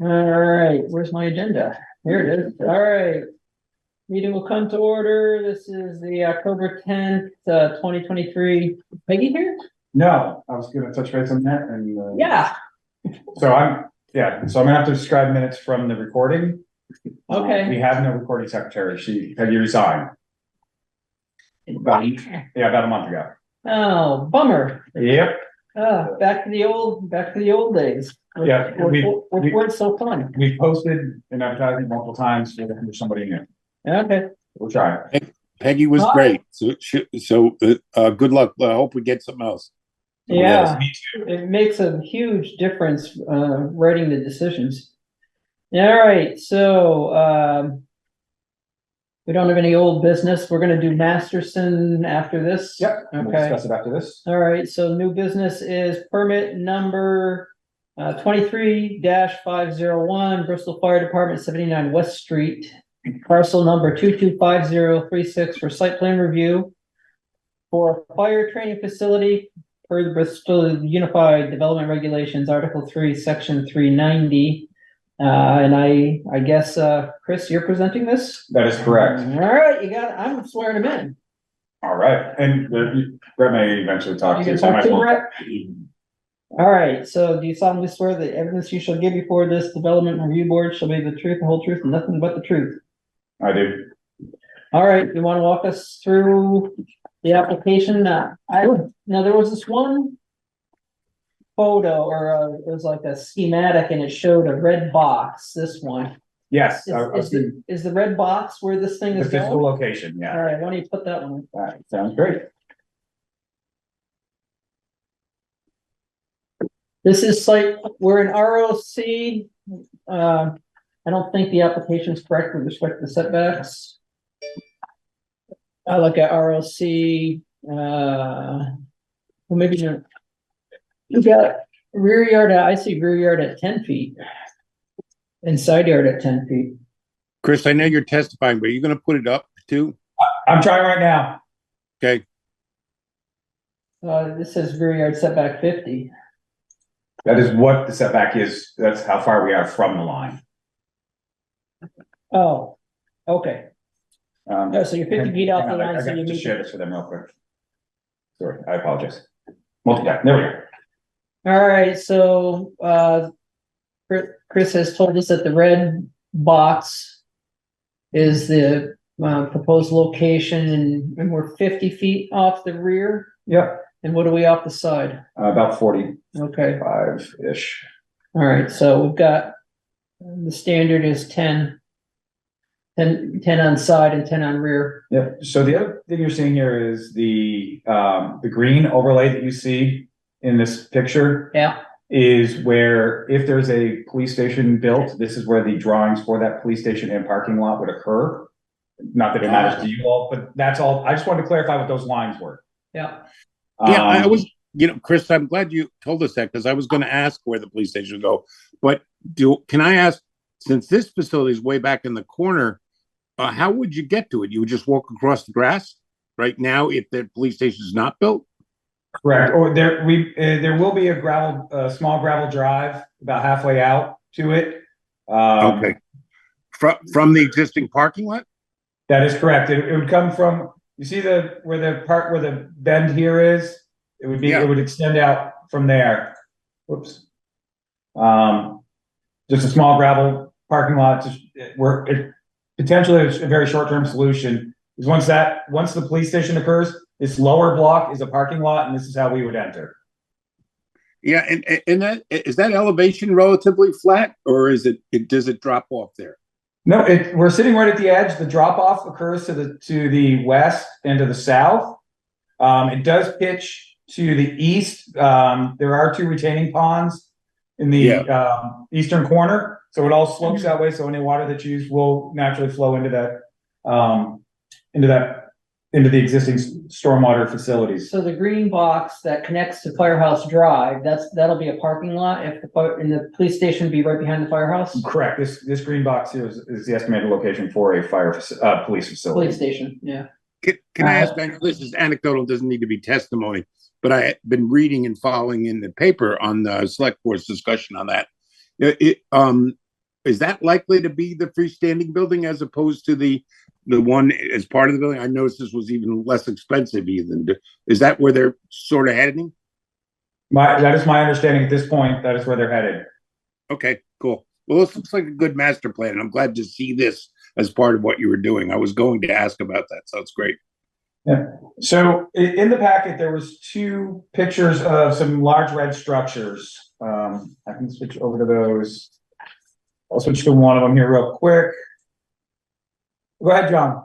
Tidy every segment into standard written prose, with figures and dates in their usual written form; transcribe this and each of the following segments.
All right, where's my agenda? Here it is. All right. Meeting will come to order. This is the October 10th, 2023. Peggy here? No, I was gonna touch base on that and, Yeah, so I'm gonna have to describe minutes from the recording. okay. We have no recording secretary. Peggy resigned. About a month ago. Oh, bummer. Yep. Back to the old days. Yeah, Which weren't so fun. We posted an advertising multiple times for somebody new. Okay. We'll try. Peggy was great. So good luck. I hope we get something else. Yeah, it makes a huge difference, writing the decisions. All right, so, we don't have any old business. We're gonna do Masterson after this. Yep, we'll Okay. discuss it after this. All right, so new business is permit number 23-501, Bristol Fire Department, 79 West Street. Parcel number 225036 for site plan review for a fire training facility per the Bristol Unified Development Regulations, Article 3, Section 390. And I guess, Chris, you're presenting this? That is correct. All right, you got it. I'm swearing him in. All right, and Brett may eventually talk You to you. can talk to Brett. All right, so do you solemnly swear that evidence you shall give before this development review board shall be the truth, the whole truth, and nothing but the truth? I do. All right, you want to walk us through the application? Now there was this one photo, or it was like a schematic, and it showed a red box. This one. Yes. Is the red box where this thing The is physical going? location, yeah. All right, why don't you put that one? All right, sounds great. This is site, we're in ROC. I don't think the application is correct with respect to setbacks. I look at ROC, well, maybe not. You got rear yard, I see rear yard at 10 feet. And side yard at 10 feet. Chris, I know you're testifying, but are you going to put it up too? I'm trying right now. Okay. This says rear yard setback 50. That is what the setback is. That's how far we are from the line. Oh, okay. Oh, so you're 50 feet off the line. I So got you to meet. share this with them real quick. Sorry, I apologize. Multitask. There we go. All right, so, Chris has told us that the red box is the proposed location, and we're 50 feet off the rear. Yep. And what are we off the side? About 45-ish. Okay. All right, so we've got, the standard is 10 on side and 10 on rear. Yep. So the other thing you're seeing here is the green overlay that you see in this picture. Yeah. Is where if there's a police station built, this is where the drawings for that police station and parking lot would occur. Not that it matters to you all, but that's all. I just wanted to clarify what those lines were. Yeah. Yeah, I was, Chris, I'm glad you told us that because I was going to ask where the police station would go. But can I ask, since this facility is way back in the corner, how would you get to it? You would just walk across the grass right now if the police station is not built? Correct. Or there will be a small gravel drive about halfway out to it. Okay. From the existing parking lot? That is correct. It would come from, you see where the bend here is? It would be, It would extend out from there. Whoops. Just a small gravel parking lot potentially a very short-term solution is once the police station occurs, this lower block is a parking lot, and this is how we would enter. Yeah, and that is that elevation relatively flat, or does it drop off there? No, we're sitting right at the edge. The drop off occurs to the west and to the south. It does pitch to the east. There are two retaining ponds in the eastern corner, so it all slopes that way. So any water that's used will naturally flow into the existing stormwater facilities. So the green box that connects to Firehouse Drive, that'll be a parking lot and the police station will be right behind the firehouse? Correct. This green box here is the estimated location for a police facility. Police station, yeah. Can I ask, this is anecdotal, doesn't need to be testimony, but I've been reading and following in the paper on the select board's discussion on that. is that likely to be the freestanding building as opposed to the one as part of the building? I noticed this was even less expensive even. Is that where they're sort of heading? That is my understanding at this point. That is where they're headed. Okay, cool. Well, this looks like a good master plan, and I'm glad to see this as part of what you were doing. I was going to ask about that, so it's great. Yeah. So in the packet, there was 2 pictures of some large red structures. I can switch over to those. I'll switch to one of them here real quick. Go ahead, John.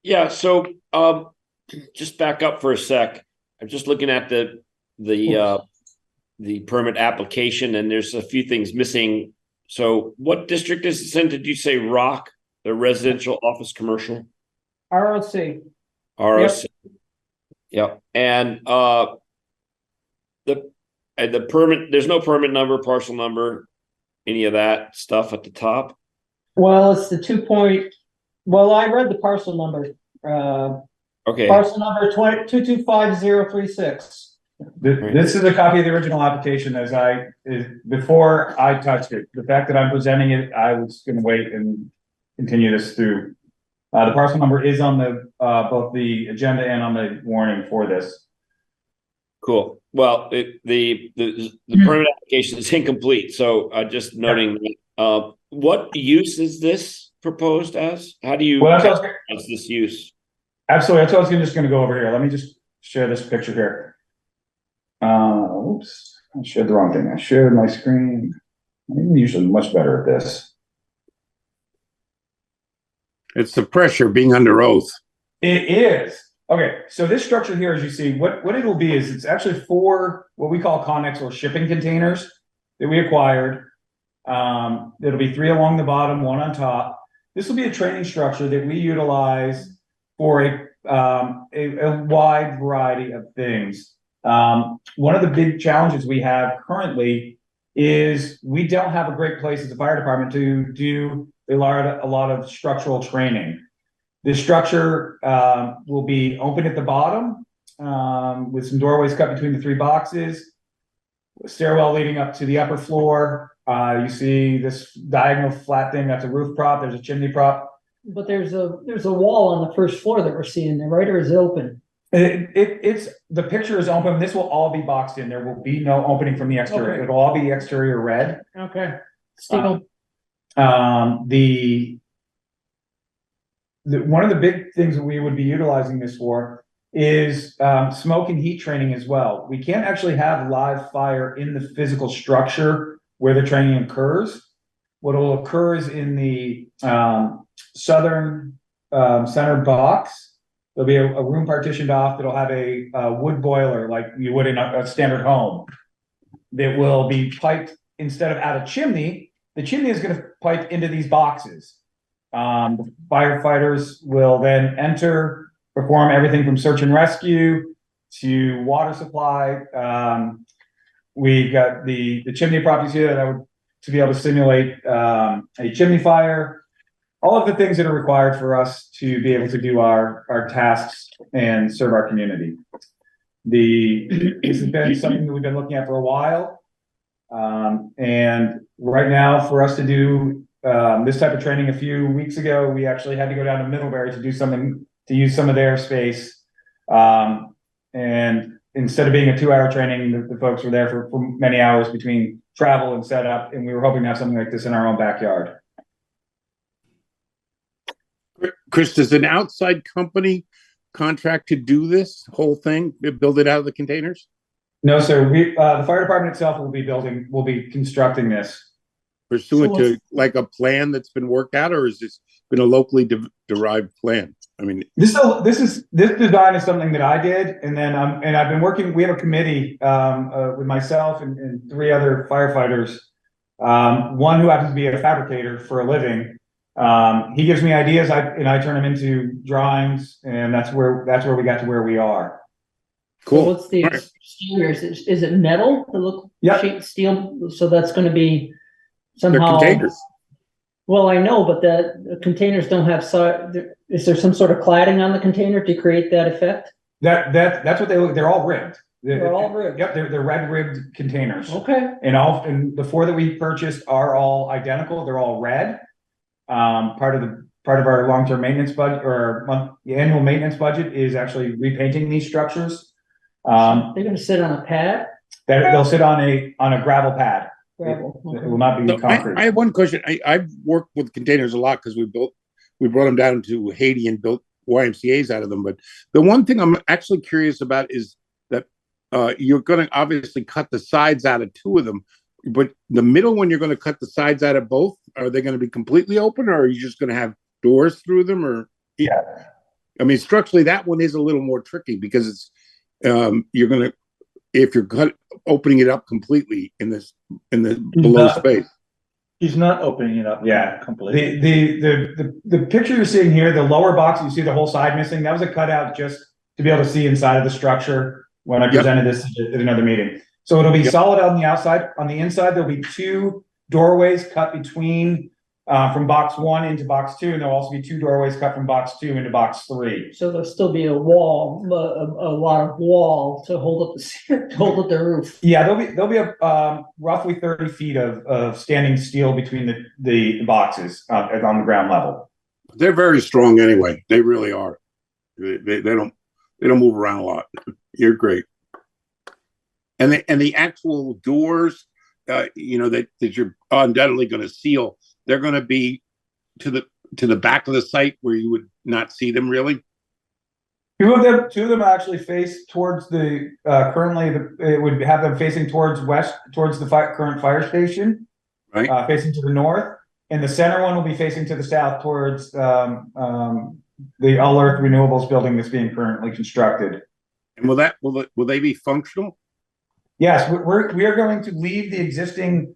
Yeah, so just back up for a sec. I'm just looking at the permit application, and there's a few things missing. So what district is this in? Did you say Rock, the residential office commercial? ROC. ROC. Yep. And the permit, there's no permit number, parcel number, any of that stuff at the top. Well, it's the 2 point, well, I read the parcel number. Okay. Parcel number 225036. This is a copy of the original application before I touched it. The fact that I'm presenting it, I was going to wait and continue this through. The parcel number is on both the agenda and on the warning for this. Cool. Well, the permit application is incomplete, so just noting that. What use is this proposed as? How do you as this use? Absolutely, that's what I was just going to go over here. Let me just share this picture here. Oops, I shared the wrong thing. I shared my screen. I'm usually much better at this. It's the pressure being under oath. It is. Okay, so this structure here, as you see, what it will be is it's actually 4 what we call Connex or shipping containers that we acquired. It'll be 3 along the bottom, 1 on top. This will be a training structure that we utilize for a wide variety of things. One of the big challenges we have currently is we don't have a great place as a fire department to do a lot of structural training. The structure will be open at the bottom with some doorways cut between the 3 boxes, a stairwell leading up to the upper floor. You see this diagonal flat thing, that's a roof prop, there's a chimney prop. But there's a wall on the first floor that we're seeing there, right? Or is it open? It's the picture is open. This will all be boxed in. There will be no opening from the exterior. Okay. It'll all be exterior red. Okay. Steve. One of the big things that we would be utilizing this for is smoke and heat training as well. We can't actually have live fire in the physical structure where the training occurs. What will occur is in the southern center box. There'll be a room partitioned off that'll have a wood boiler like you would in a standard home that will be piped instead of out a chimney. The chimney is going to pipe into these boxes. Firefighters will then enter, perform everything from search and rescue to water supply. We've got the chimney properties here to be able to simulate a chimney fire. All of the things that are required for us to be able to do our tasks and serve our community. This has been something that we've been looking at for a while. And right now, for us to do this type of training a few weeks ago, we actually had to go down to Middlebury to do something, to use some of their space. And instead of being a 2-hour training, the folks were there for many hours between travel and setup. And we were hoping to have something like this in our own backyard. Chris, does an outside company contract to do this whole thing, build it out of the containers? No, sir. The fire department itself will be constructing this. Pursuant to like a plan that's been worked out, or is this been a locally derived plan? I mean, this design is something that I did, and then and I've been working. We have a committee with myself and 3 other firefighters. One who happens to be a fabricator for a living. He gives me ideas, and I turn them into drawings, and that's where we got to where we are. Cool. So what's the exterior? Is it metal? To look, yeah, steel. So that's going to be somehow. The containers. Well, I know, but the containers don't have side. Is there some sort of cladding on the container to create that effect? That's what they look. They're all ribbed. They're all ribbed. Yep, they're red ribbed containers. Okay, And the 4 that we purchased are all identical. They're all red. Part of our long-term maintenance budget or the annual maintenance budget is actually repainting these structures. they're gonna sit on a pad, They'll sit on a gravel pad. gravel. It will not be So concrete. I have one question. I've worked with containers a lot because we brought them down to Haiti and built YMCA's out of them. But the one thing I'm actually curious about is that you're going to obviously cut the sides out of 2 of them, but the middle one you're going to cut the sides out of both. Are they going to be completely open, or are you just going to have doors through them? Or Yeah. I mean, structurally, that one is a little more tricky because it's you're going to if you're opening it up completely in the below space. He's not opening it up. Yeah. Completely. The picture you're seeing here, the lower box, you see the whole side missing. That was a cutout just to be able to see inside of the structure when I presented this at another meeting. So it'll be solid on the outside. On the inside, there'll be 2 doorways cut between from box 1 into box 2, and there'll also be 2 doorways cut from box 2 into box 3. So there'll still be a wall, a lot of wall to hold up to hold up the roof. Yeah, there'll be a roughly 30 feet of standing steel between the boxes on the ground level. They're very strong anyway. They really are. They don't move around a lot. You're great. And the actual doors, that you're undoubtedly going to seal, they're going to be to the back of the site where you would not see them really. 2 of them actually face towards the it would have them facing towards west, towards the current fire station, right? Facing to the north, and the center one will be facing to the south towards the All Earth Renewables building that's being currently constructed. And will they be functional? Yes, we are going to leave the existing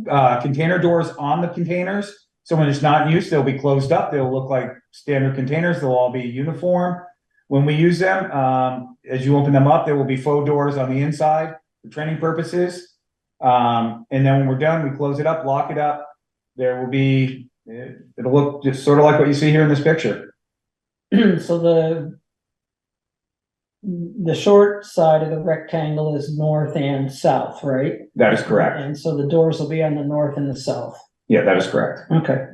container doors on the containers. So when it's not in use, they'll be closed up. They'll look like standard containers. They'll all be uniform. When we use them, as you open them up, there will be faux doors on the inside for training purposes. And then when we're done, we close it up, lock it up. There will be, it'll look just sort of like what you see here in this picture. So the short side of the rectangle is north and south, right? That is correct. And so the doors will be on the north and the south. Yeah, that is correct. Okay.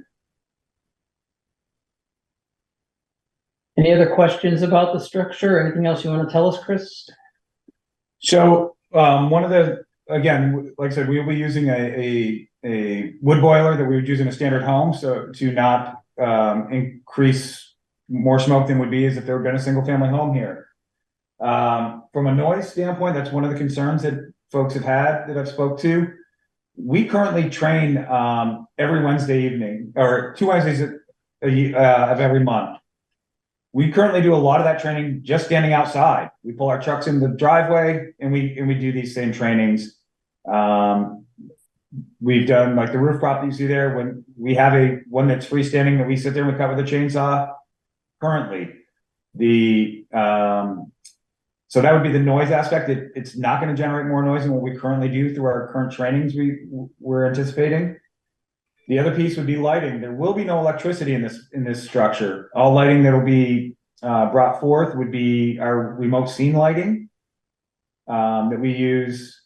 Any other questions about the structure? Anything else you want to tell us, Chris? So again, like I said, we will be using a wood boiler that we would use in a standard home, so to not increase more smoke than would be as if there had been a single family home here. From a noise standpoint, that's one of the concerns that folks have had that I've spoke to. We currently train every Wednesday evening, or 2 Wednesdays of every month. We currently do a lot of that training just standing outside. We pull our trucks in the driveway and we do these same trainings. We've done like the roof prop that you see there. When we have one that's freestanding that we sit there and we cut with a chainsaw. Currently, so that would be the noise aspect. It's not going to generate more noise than what we currently do through our current trainings we're anticipating. The other piece would be lighting. There will be no electricity in this structure. All lighting that will be brought forth would be our remote scene lighting that we use.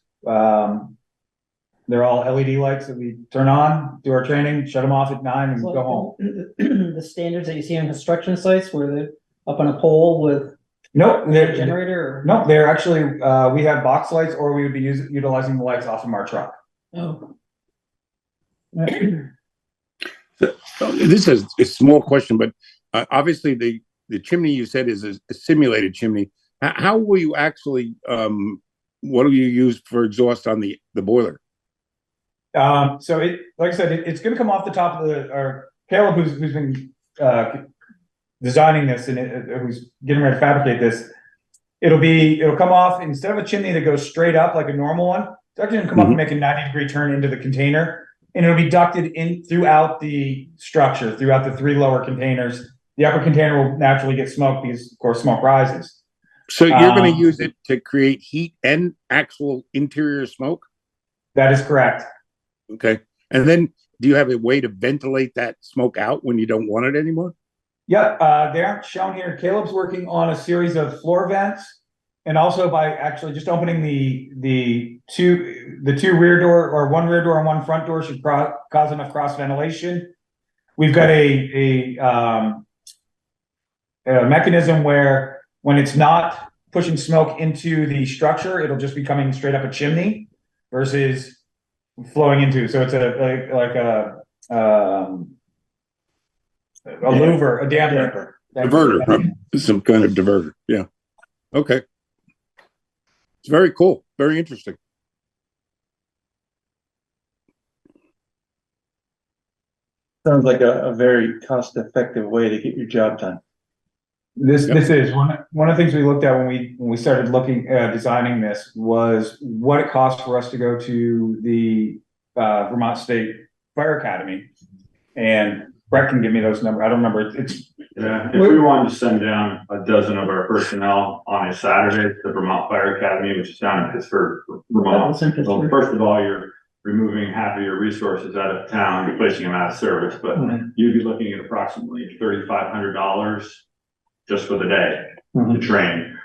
They're all LED lights that we turn on, do our training, shut them off at 9 and go home. The standards that you see on construction sites where they're up on a pole with Nope, a generator? no, they're actually we have box lights, or we would be utilizing the lights off of our truck. Oh. So this is a small question, but obviously the chimney you said is a simulated chimney. How will you actually? What do you use for exhaust on the boiler? So like I said, it's going to come off the top of our Caleb, who's been designing this and who's getting ready to fabricate this. It'll come off instead of a chimney that goes straight up like a normal one. It's actually going to come up and make a 90-degree turn into the container, and it'll be ducted in throughout the structure, throughout the 3 lower containers. The upper container will naturally get smoke because, of course, smoke rises. So you're going to use it to create heat and actual interior smoke? That is correct. Okay. And then do you have a way to ventilate that smoke out when you don't want it anymore? Yeah, they aren't shown here. Caleb's working on a series of floor vents And also by actually just opening the two rear door, or one rear door and one front door should cause enough cross ventilation. We've got a mechanism where when it's not pushing smoke into the structure, it'll just be coming straight up a chimney versus flowing into. So it's a louver, a damper. Diverter, huh? Some kind of diverter. Yeah. Okay. It's very cool. Very interesting. Sounds like a very cost-effective way to get your job done. This is one of the things we looked at when we started looking designing this was what it costs for us to go to the Vermont State Fire Academy, and Brett can give me those numbers. I don't remember. Yeah, if we wanted to send down a dozen of our personnel on a Saturday to the Vermont Fire Academy, which is down in Pittsburgh, Vermont. Well, first of all, you're removing half of your resources out of town, replacing them out of service, but you'd be looking at approximately $3,500 just for the day to train.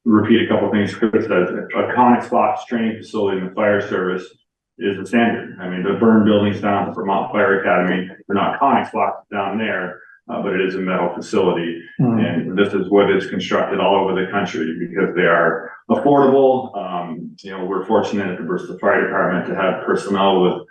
Repeat a couple of things Chris says. A Conex box training facility in the fire service is the standard. I mean, the burn buildings down at the Vermont Fire Academy, they're not Conex boxes down there, but it is a metal facility. And this is what is constructed all over the country because they are affordable. You know, we're fortunate at the Bristol Fire Department to have personnel with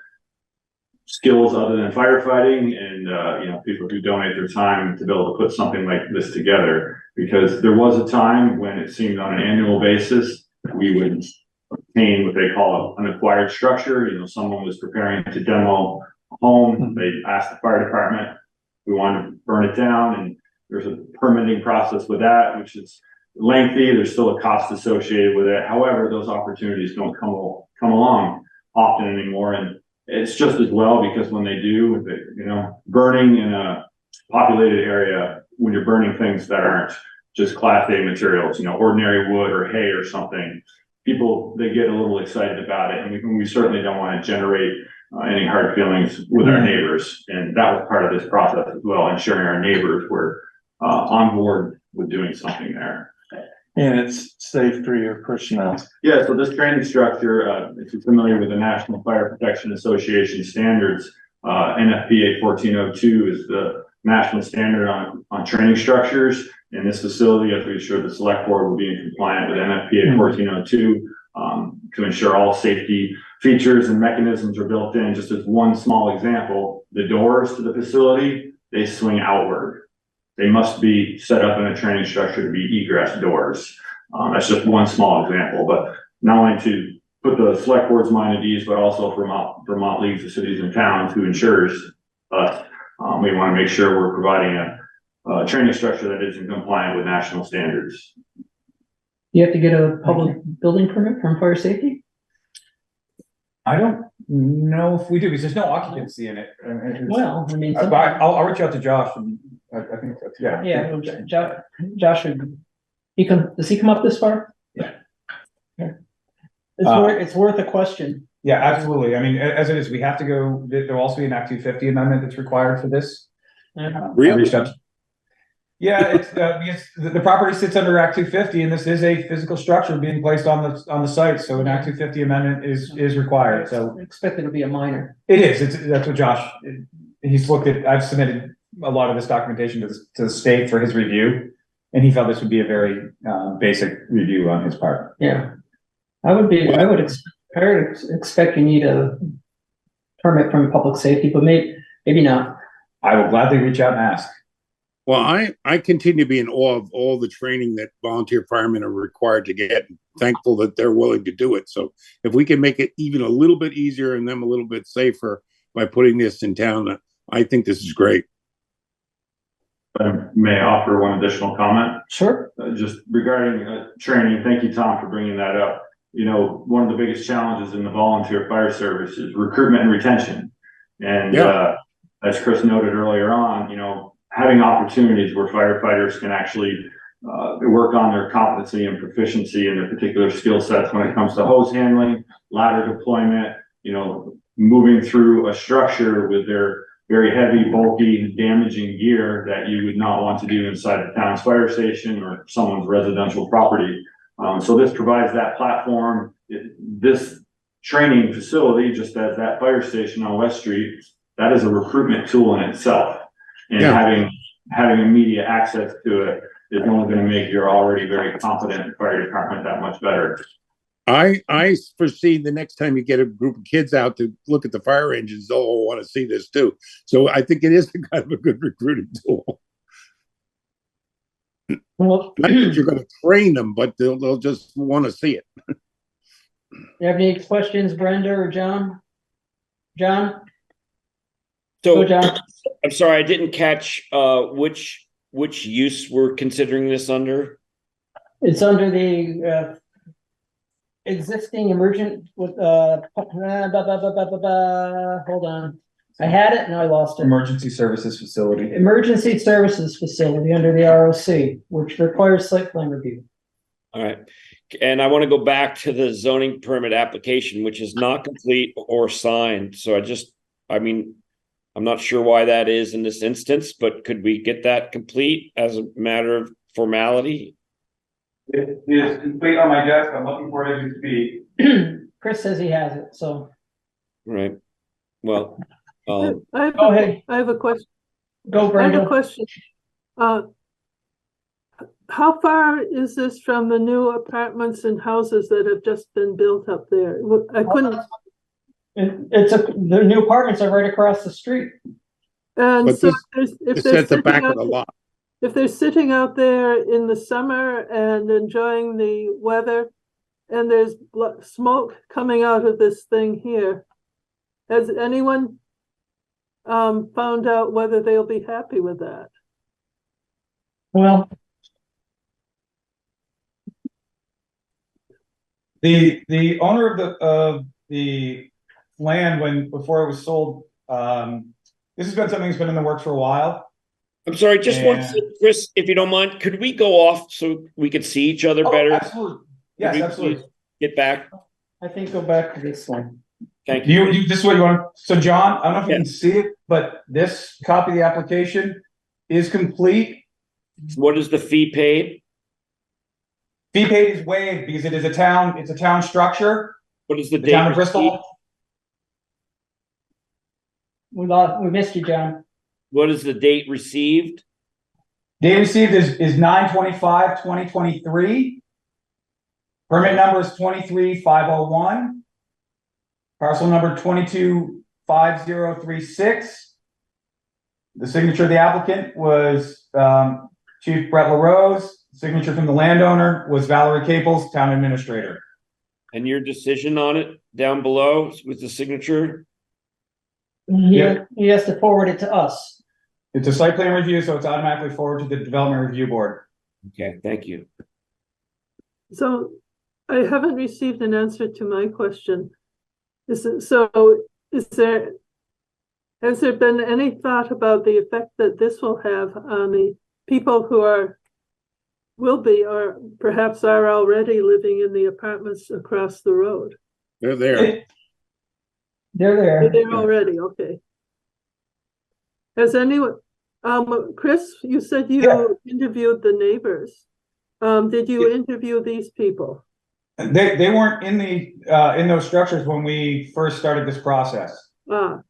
skills other than firefighting and, you know, people who donate their time to be able to put something like this together, because there was a time when it seemed on an annual basis, we would obtain what they call an acquired structure. You know, someone was preparing to demo a home. They asked the fire department, we want to burn it down. And there's a permitting process with that, which is lengthy. There's still a cost associated with it. However, those opportunities don't come along often anymore. And it's just as well, because when they do, you know, burning in a populated area, when you're burning things that aren't just class A materials, you know, ordinary wood or hay or something, people, they get a little excited about it. And we certainly don't want to generate any hard feelings with our neighbors. And that was part of this process as well, ensuring our neighbors were on board with doing something there. And it's safe for your personnel. Yeah, so this training structure, if you're familiar with the National Fire Protection Association standards, NFPA 1402 is the national standard on training structures. And this facility, as we assured the select board, will be in compliant with NFPA 1402 to ensure all safety features and mechanisms are built in. Just as one small example, the doors to the facility, they swing outward. They must be set up in a training structure to be egress doors. That's just one small example, but not only to put the select board's mind at ease, but also Vermont Leagues of Cities and Towns, who insures us. We want to make sure we're providing a training structure that is in compliant with national standards. You have to get a public building permit from fire safety? I don't know if we do, because there's no occupancy in it. Well, I mean, I'll reach out to Josh, and I think that's, yeah. Yeah, Josh should, does he come up this far? Yeah. It's worth a question. Yeah, absolutely. I mean, as it is, we have to go, there'll also be an Act 250 amendment that's required for this. Really? Yeah, it's because the property sits under Act 250, and this is a physical structure being placed on the site, so an Act 250 amendment is required. So I expect it to be a minor. it is. That's what Josh. He's looked at. I've submitted a lot of this documentation to the state for his review, and he felt this would be a very basic review on his part. Yeah, I would expect you need a permit from public safety, but maybe not. I will gladly reach out and ask. Well, I continue to be in awe of all the training that volunteer firemen are required to get. Thankful that they're willing to do it. So if we can make it even a little bit easier and them a little bit safer by putting this in town, I think this is great. May I offer one additional comment? Sure. Just regarding training, thank you, Tom, for bringing that up. You know, one of the biggest challenges in the volunteer fire service is recruitment and retention. And as Chris noted earlier on, you know, having opportunities where firefighters can actually work on their competency and proficiency in their particular skill sets when it comes to hose handling, ladder deployment, you know, moving through a structure with their very heavy, bulky, damaging gear that you would not want to do inside the town's fire station or someone's residential property. So this provides that platform. This training facility, just as that fire station on West Street, that is a recruitment tool in itself. And having immediate access to it is only going to make your already very competent fire department that much better. I foresee the next time you get a group of kids out to look at the fire engines, they'll all want to see this too. So I think it is kind of a good recruiting tool. Well, Not that you're going to train them, but they'll just want to see it. you have any questions, Brenda or John? John? So Go, John. I'm sorry, I didn't catch which use we're considering this under. It's under the existing emergent with hold on. I had it and I lost it. Emergency services facility. Emergency services facility under the ROC, which requires site plan review. All right. And I want to go back to the zoning permit application, which is not complete or signed. So I'm not sure why that is in this instance, but could we get that complete as a matter of formality? It is complete on my desk. I'm looking for it as we speak. Chris says he has it, so Right. Well, go ahead. I have a question. Go, I have Brenda. a question. How far is this from the new apartments and houses that have just been built up there? I couldn't. The new apartments are right across the street. And But so this- if It's they're at the back sitting of the out, lot. if they're sitting out there in the summer and enjoying the weather, and there's smoke coming out of this thing here, has anyone found out whether they'll be happy with that? Well, The owner of the land before it was sold, this has been something that's been in the works for a while. I'm sorry, just one And- thing, Chris, if you don't mind, could we go off so we could see each other better? Absolutely. Yes, Could we absolutely. please Get back. I think go back to this one. Thank you. This is what you want. So John, I don't know if you Yeah. can see it, but this copy of the application is complete. What is the fee paid? Fee paid is waived because it's a town structure, What is the the date? town of received? Bristol. We missed you, John. What is the date received? Date received is 9/25/2023. Permit number is 23501. Parcel number 225036. The signature of the applicant was Chief Brett LaRose. Signature from the landowner was Valerie Caples, town administrator. And your decision on it down below with the signature? He Yeah. has to forward it to us. It's a site plan review, so it's automatically forwarded to the development review board. Okay, thank you. So I haven't received an answer to my question. Has there been any thought about the effect that this will have on the people who will be, or perhaps are already living in the apartments across the road? They're there. They're there. They're already, okay. Has anyone, Chris, you said you Yeah. interviewed the neighbors. Did you interview these people? They weren't in those structures when we first started this process. Ah,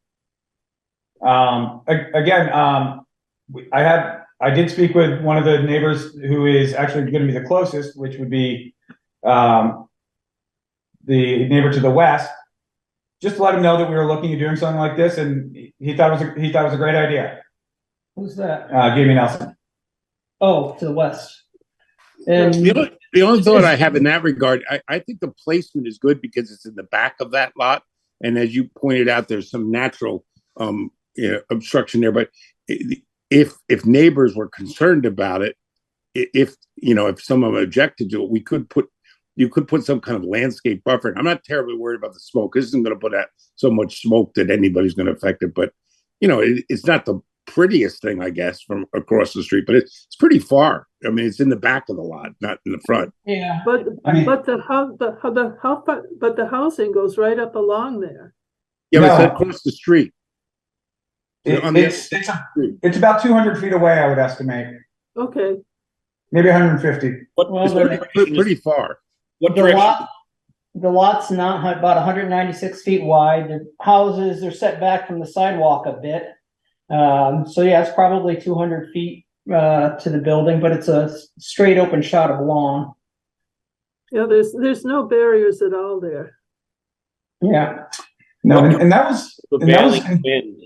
I did speak with one of the neighbors who is actually going to be the closest, which would be the neighbor to the west, just to let him know that we were looking at doing something like this, and he thought it was a great idea. Who's that? Jamie Nelson. Oh, to the west. And The only thought I have in that regard, I think the placement is good because it's in the back of that lot. And as you pointed out, there's some natural obstruction there. But if neighbors were concerned about it, if someone objected to it, you could put some kind of landscape buffer. And I'm not terribly worried about the smoke. This isn't going to put out so much smoke that anybody's going to affect it. But it's not the prettiest thing, I guess, from across the street, but it's pretty far. I mean, it's in the back of the lot, not in the front. yeah, but the housing goes right up along there. Yeah, but No. it's across the street. On the It's about 200 feet away, I would estimate, Okay, maybe 150. What, Well, pretty far. what The direction? lot, the lot's not about 196 feet wide. The houses are set back from the sidewalk a bit. So yeah, it's probably 200 feet to the building, but it's a straight open shot of lawn. yeah, there's no barriers at all there. Yeah. No, and that was Prevailing wind.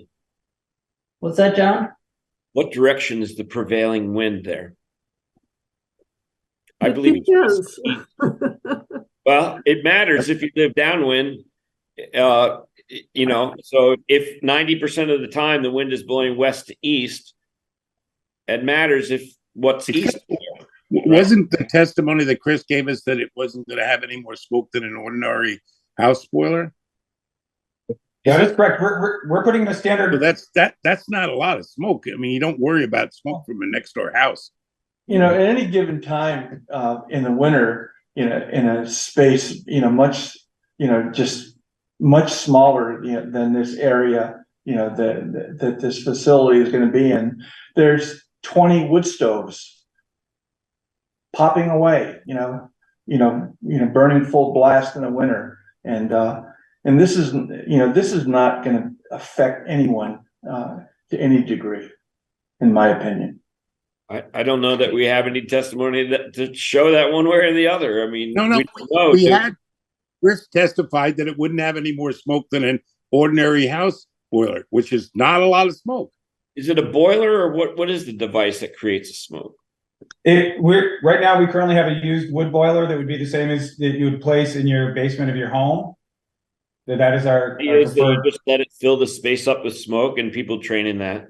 What's that, John? What direction is the prevailing wind there? I It believe it's depends. well, it matters if you live downwind. You know, so if 90% of the time the wind is blowing west to east, it matters if what's east. Wasn't the testimony that Chris gave us that it wasn't going to have any more smoke than an ordinary house boiler? that is correct. We're putting the standard. So that's not a lot of smoke. I mean, you don't worry about smoke from a next door house. At any given time, in the winter, in a space, much, just much smaller, than this area, that this facility is going to be in, there's 20 wood stoves popping away, burning full blast in the winter. And this is not going to affect anyone, to any degree, in my opinion. I don't know that we have any testimony that to show that one way or the other. I mean, we had Chris testified that it wouldn't have any more smoke than an ordinary house boiler, which is not a lot of smoke. Is it a boiler or what is the device that creates the smoke? Right now we currently have a used wood boiler that would be the same as that you would place in your basement of your home. That is our You preferred. just let it fill the space up with smoke and people train in that.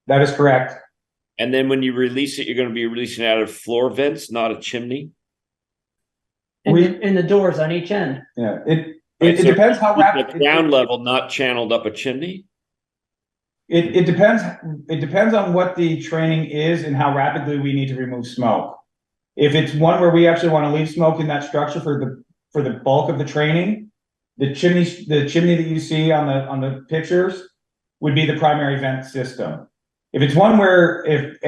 That is correct. And then when you release it, you're going to be releasing it out of floor vents, not a chimney. In the doors on each end. Yeah, Right, it so depends how rapid. the ground level, not channeled up a chimney. It depends. It depends on what the training is and how rapidly we need to remove smoke. If it's one where we actually want to leave smoke in that structure for the bulk of the training, the chimney that you see on the pictures would be the primary vent system. If it's one where if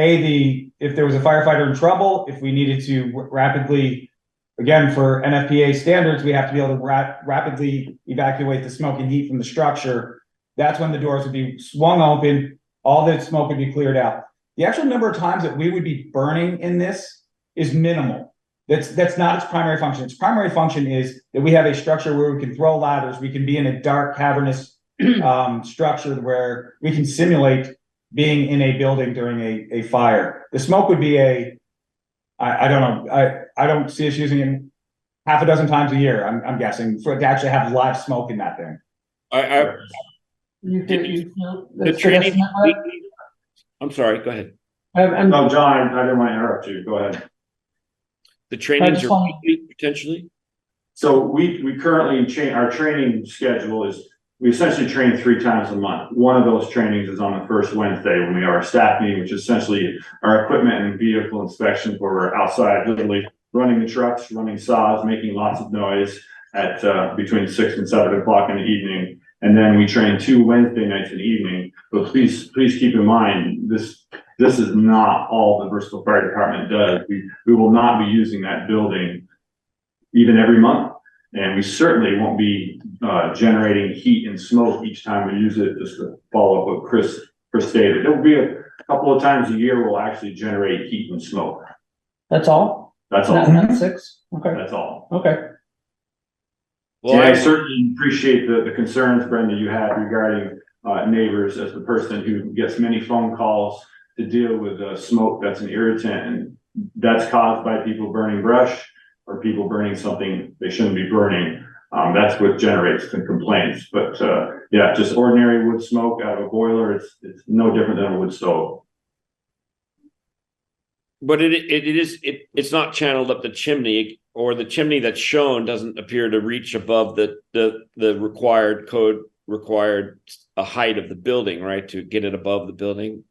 there was a firefighter in trouble, if we needed to rapidly, again, for NFPA standards, we have to be able to rapidly evacuate the smoke and heat from the structure. That's when the doors would be swung open, all the smoke would be cleared out. The actual number of times that we would be burning in this is minimal. That's not its primary function. Its primary function is that we have a structure where we can throw ladders, we can be in a dark, cavernous structure where we can simulate being in a building during a fire. The smoke would be I don't know, I don't see us using it half a dozen times a year, I'm guessing, for it to actually have live smoke in that thing. The training. I'm sorry. Go ahead. No, John, I didn't want to interrupt you. Go ahead. The trainings are weekly, potentially. So we currently our training schedule is we essentially train 3 times a month. One of those trainings is on the first Wednesday when we have our staff meeting, which is essentially our equipment and vehicle inspection, where we're outside literally running the trucks, running saws, making lots of noise at between 6 and 7 o'clock in the evening. And then we train 2 Wednesday nights in the evening. But please keep in mind, this is not all the Bristol Fire Department does. We will not be using that building even every month. And we certainly won't be generating heat and smoke each time we use it. Just to follow up what Chris stated, there will be a couple of times a year we'll actually generate heat and smoke. That's all? That's all. Not 6? Okay. That's all. Okay. Well, I certainly appreciate the concerns, Brenda, you had regarding neighbors, as the person who gets many phone calls to deal with smoke that's an irritant, and that's caused by people burning brush or people burning something they shouldn't be burning. That's what generates the complaints. But yeah, just ordinary wood smoke out of a boiler, it's no different than a wood stove. But it's not channeled up the chimney, or the chimney that's shown doesn't appear to reach above the required a height of the building, right? To get it above the building.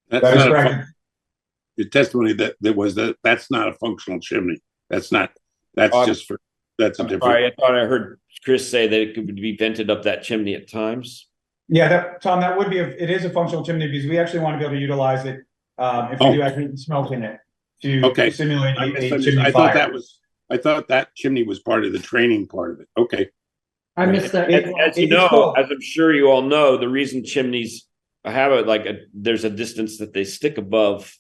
That is correct. The testimony that's not a functional chimney. That's a different. Sorry, I thought I heard Chris say that it could be vented up that chimney at times. Yeah, Tom, that would be, it is a functional chimney because we actually want to be able to utilize it, if we do have heat and smoke in it to Okay. simulate I a misunderstood. chimney I thought fire. I thought that chimney was part of the training part of it. Okay. I missed that. As you It's know, cool. as I'm sure you all know, the reason chimneys have there's a distance that they stick above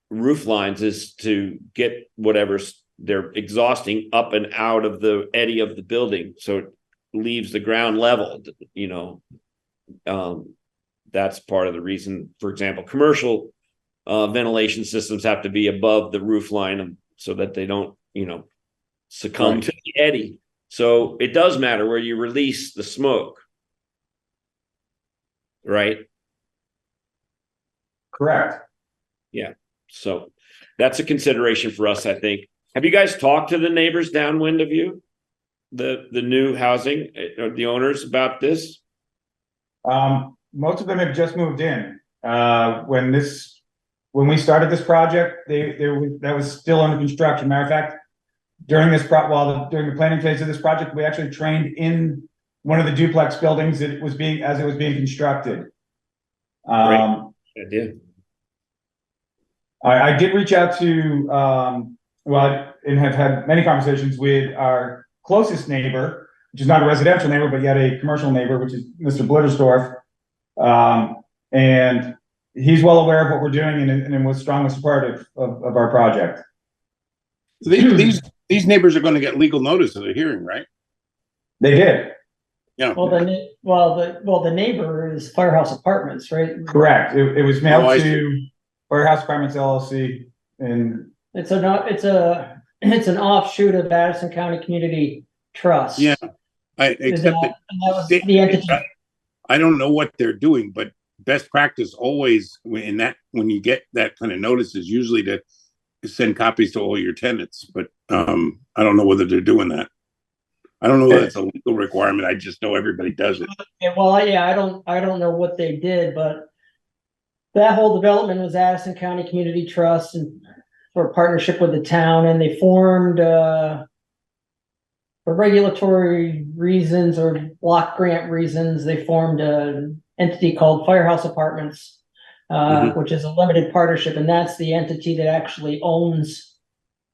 roof lines is to get whatever they're exhausting up and out of the eddy of the building, so it leaves the ground level. That's part of the reason. For example, commercial ventilation systems have to be above the roof line so that they don't, succumb to the eddy. So it does matter where you release the smoke, right? Correct. Yeah. So that's a consideration for us, I think. Have you guys talked to the neighbors downwind of you, the new housing, or the owners about this? Most of them have just moved in. When we started this project, that was still under construction. Matter of fact, during during the planning phase of this project, we actually trained in one of the duplex buildings as it was being constructed. I did. I did reach out to, and have had many conversations with our closest neighbor, which is not a residential neighbor, but yet a commercial neighbor, which is Mr. Blittersdorf. And he's well aware of what we're doing and was strongly supportive of our project. These neighbors are going to get legal notice of the hearing, right? They did. Yeah. Well, the neighbor is Firehouse Apartments, right? Correct. It was mailed I to Firehouse Apartments LLC, and It's an offshoot of Addison County Community Trust. Yeah. Except that was the entity. I don't know what they're doing, but best practice always when you get that kind of notice is usually to send copies to all your tenants. But I don't know whether they're doing that. I don't know whether it's a legal requirement. I just know everybody does it. Well, yeah, I don't know what they did, but that whole development was Addison County Community Trust and for a partnership with the town, and they formed for regulatory reasons or block grant reasons, they formed an entity called Firehouse Apartments, which is a limited partnership, and that's the entity that actually owns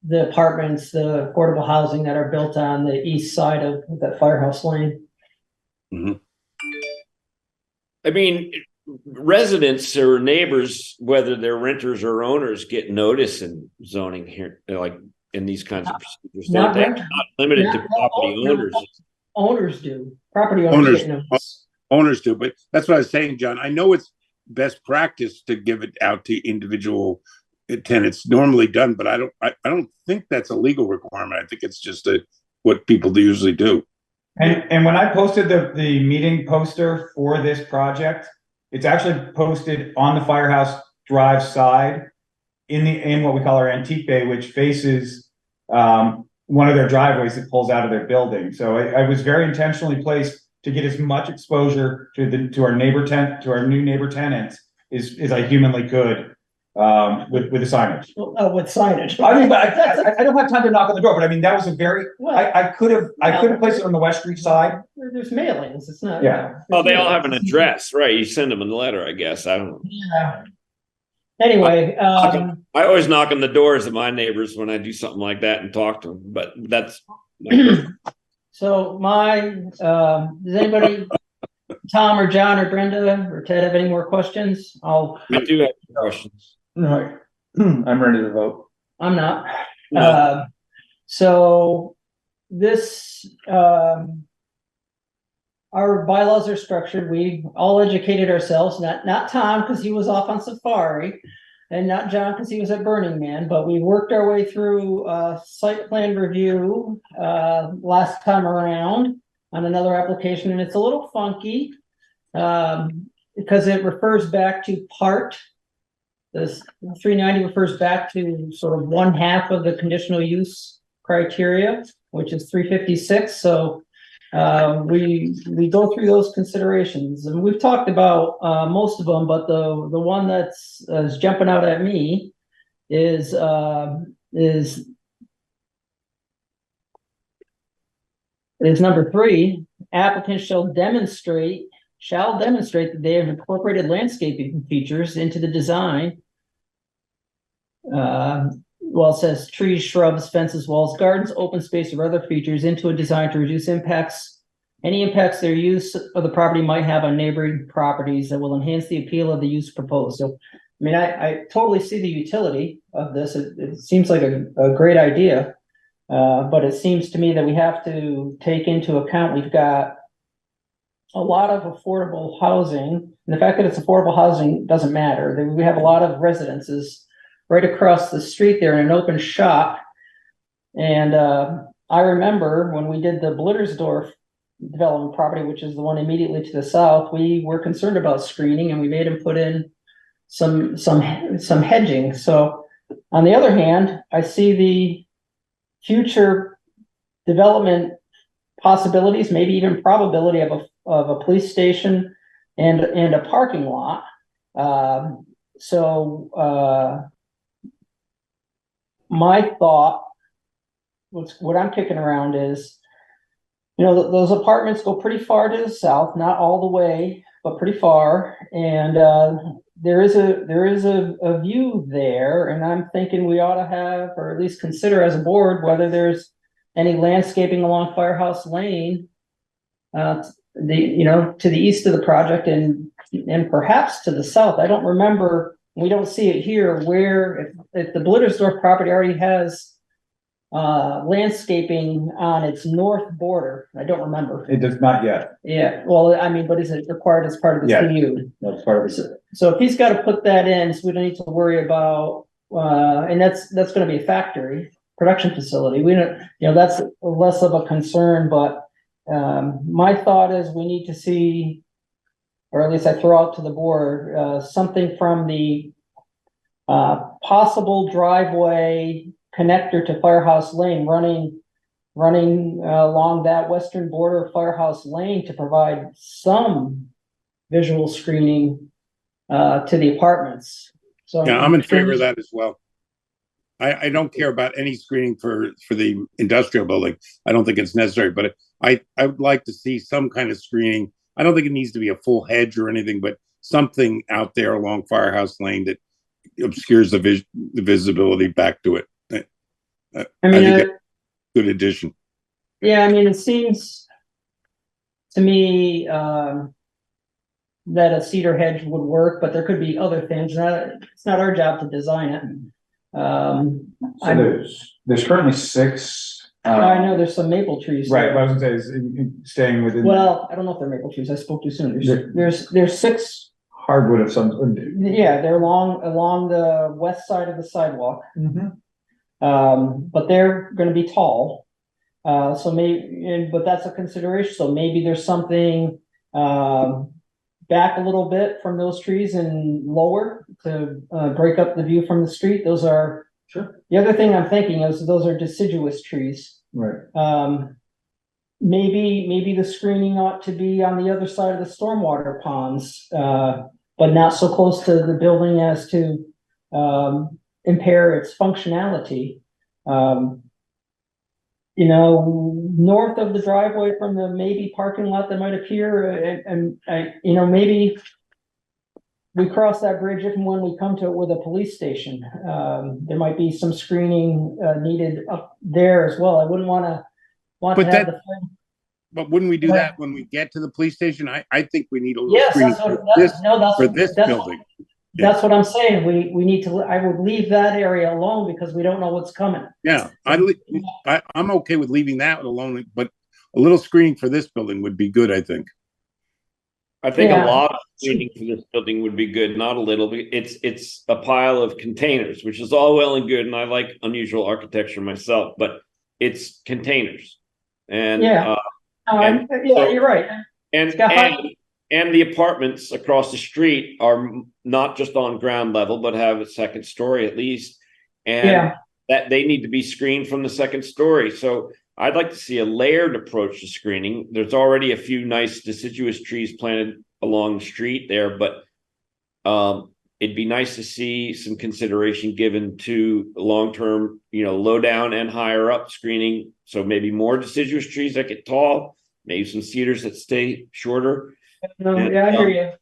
the apartments, the affordable housing that are built on the east side of that Firehouse Lane. Mm-hmm. I mean, residents or neighbors, whether they're renters or owners, get notice in zoning here, like in these kinds of procedures. Not They're renters. not limited to property owners. Owners do. Property owners get notice. Owners do, but that's what I was saying, John. I know it's best practice to give it out to individual tenants, normally done, but I don't think that's a legal requirement. I think it's just what people usually do. And when I posted the meeting poster for this project, it's actually posted on the Firehouse Drive side in what we call our antique bay, which faces one of their driveways that pulls out of their building. So I was very intentionally placed to get as much exposure to our new neighbor tenants as I humanly could with the signage. With signage. I mean, but I don't have time to knock on the door, but I mean, that was a very, I could have placed it on the West Street side. There's mailings. It's not. Yeah. Oh, they all have an address, right? You send them a letter, I guess. I don't know. Yeah. Anyway, I always knock on the doors of my neighbors when I do something like that and talk to them, but that's. so does anybody, Tom or John or Brenda or Ted, have any more questions? I do have questions. No, I'm ready to vote. I'm not. No. So this, our bylaws are structured. We all educated ourselves, not Tom because he was off on safari, and not John because he was at Burning Man, but we worked our way through site plan review last time around on another application, and it's a little funky because it refers back to this 390 refers back to sort of one half of the conditional use criteria, which is 356. So we go through those considerations, and we've talked about most of them, but the one that's jumping out at me is number 3. Applicants shall demonstrate shall demonstrate that they have incorporated landscaping features into the design. Well, it says trees, shrubs, fences, walls, gardens, open space, or other features into a design to reduce any impacts their use of the property might have on neighboring properties that will enhance the appeal of the use proposed. So, I mean, I totally see the utility of this. It seems like a great idea. But it seems to me that we have to take into account, we've got a lot of affordable housing. And the fact that it's affordable housing doesn't matter. We have a lot of residences right across the street there in an open shop. And I remember when we did the Blittersdorf development property, which is the one immediately to the south, we were concerned about screening and we made them put in some hedging. So on the other hand, I see the future development possibilities, maybe even probability of a police station and a parking lot. My thought, what I'm kicking around is, those apartments go pretty far to the south, not all the way, but pretty far. And there is a view there, and I'm thinking we ought to have, or at least consider as a board, whether there's any landscaping along Firehouse Lane, to the east of the project and perhaps to the south. I don't remember. We don't see it here where if the Blittersdorf property already has landscaping on its north border. I don't remember. It does not yet. Yeah, well, I mean, but is it required as part of the CU? That's part of it. So if he's got to put that in, so we don't need to worry about, and that's going to be a factory production facility. We don't, that's less of a concern. But my thought is we need to see, or at least I throw out to the board, something from the possible driveway connector to Firehouse Lane running along that western border of Firehouse Lane to provide some visual screening to the apartments. So yeah, I'm in favor of that as well. I don't care about any screening for the industrial building. I don't think it's necessary, but I would like to see some kind of screening. I don't think it needs to be a full hedge or anything, but something out there along Firehouse Lane that obscures the visibility back to it. I think that's a good addition. Yeah, I mean, it seems to me that a cedar hedge would work, but there could be other things. It's not our job to design it. There's currently 6. I know there's some maple trees. Right, what I was gonna say is staying within. Well, I don't know if they're maple trees. I spoke too soon. There's 6 hardwood of some. Yeah, they're along the west side of the sidewalk. Mm-hmm. But they're going to be tall. So maybe, but that's a consideration. So maybe there's something back a little bit from those trees and lower to break up the view from the street. Those are sure. The other thing I'm thinking is those are deciduous trees. Right. Maybe the screening ought to be on the other side of the stormwater ponds, but not so close to the building as to impair its functionality. North of the driveway from the maybe parking lot that might appear, maybe we cross that bridge if and when we come to it with a police station. There might be some screening needed up there as well. I wouldn't want to have the. But wouldn't we do that when we get to the police station? I think we need a little screening for this building. That's what I'm saying. We need to. I would leave that area alone because we don't know what's coming. Yeah, I'm okay with leaving that alone, but a little screening for this building would be good. I think a lot of screening for this building would be good. Not a little. It's a pile of containers, which is all well and good, and I like unusual architecture myself, but it's containers. And you're right. And the apartments across the street are not just on ground level, but have a second story at least. And that they need to be screened from the second story. So I'd like to see a layered approach to screening. There's already a few nice deciduous trees planted along the street there, but it'd be nice to see some consideration given to long-term, low down and higher up screening. So maybe more deciduous trees that get tall, maybe some cedars that stay shorter. No, And, yeah, I hear you.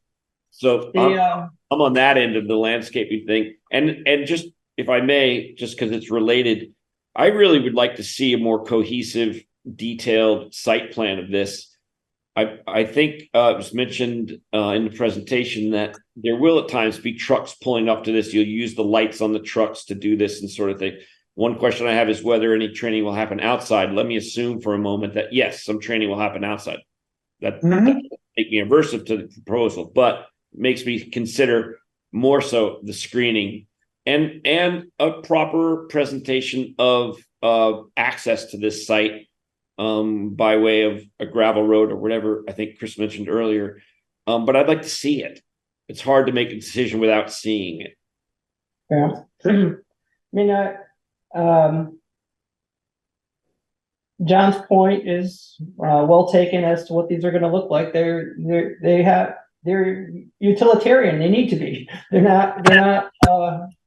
So The, I'm on that end of the landscaping thing. And just, if I may, just because it's related, I really would like to see a more cohesive, detailed site plan of this. I think it was mentioned in the presentation that there will at times be trucks pulling up to this. You'll use the lights on the trucks to do this and sort of thing. One question I have is whether any training will happen outside. Let me assume for a moment that yes, some training will happen outside. That doesn't make me aversive to the proposal, but makes me consider more so the screening and a proper presentation of access to this site by way of a gravel road or whatever I think Chris mentioned earlier. But I'd like to see it. It's hard to make a decision without seeing it. yeah. I mean, John's point is well taken as to what these are going to look like. They're utilitarian. They need to be. They're not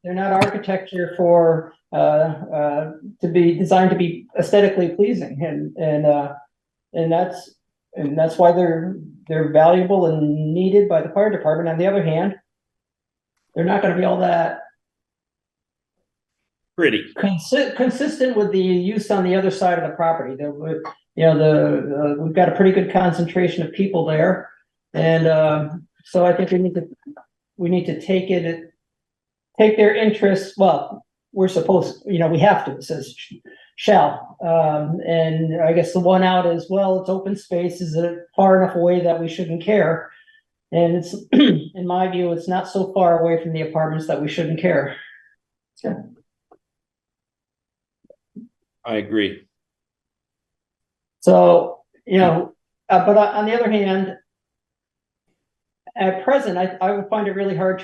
architecture for to be designed to be aesthetically pleasing, and that's why they're valuable and needed by the fire department. On the other hand, they're not going to be all that Pretty. consistent with the use on the other side of the property. We've got a pretty good concentration of people there, and so I think we need to take their interests. Well, we're supposed, we have to. It says shall, and I guess the one out is, well, it's open space. Is it far enough away that we shouldn't care? And it's, in my view, it's not so far away from the apartments that we shouldn't care. Yeah. I agree. So, but on the other hand, at present, I would find it really hard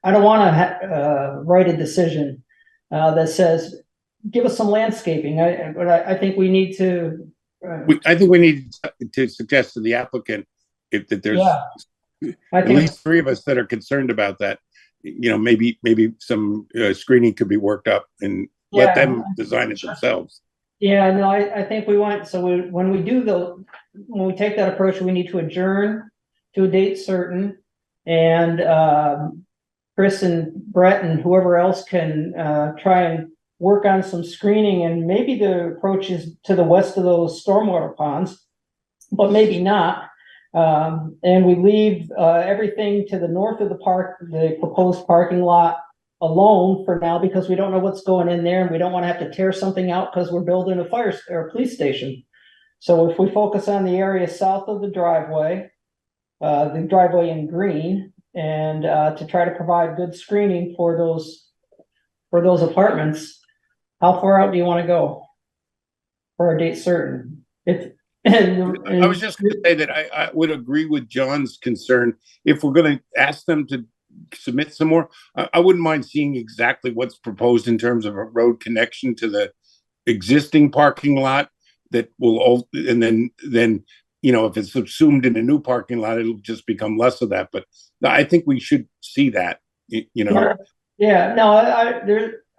I don't want to write a decision that says, give us some landscaping. But I think we need to. I think we need to suggest to the applicant that there's at least three of us that are concerned about that. Maybe some screening could be worked up and let them design it themselves. Yeah, no, I think we want, so when we take that approach, we need to adjourn to a date certain, and Chris and Brett and whoever else can try and work on some screening, and maybe the approach is to the west of those stormwater ponds, but maybe not. And we leave everything to the north of the park, the proposed parking lot, alone for now, because we don't know what's going in there, and we don't want to have to tear something out because we're building a fire or a police station. So if we focus on the area south of the driveway in green, and to try to provide good screening for those apartments, how far out do you want to go for a date certain? I was just going to say that I would agree with John's concern. If we're going to ask them to submit some more, I wouldn't mind seeing exactly what's proposed in terms of a road connection to the existing parking lot that will, and then if it's subsumed in a new parking lot, it'll just become less of that. But I think we should see that. Yeah, no,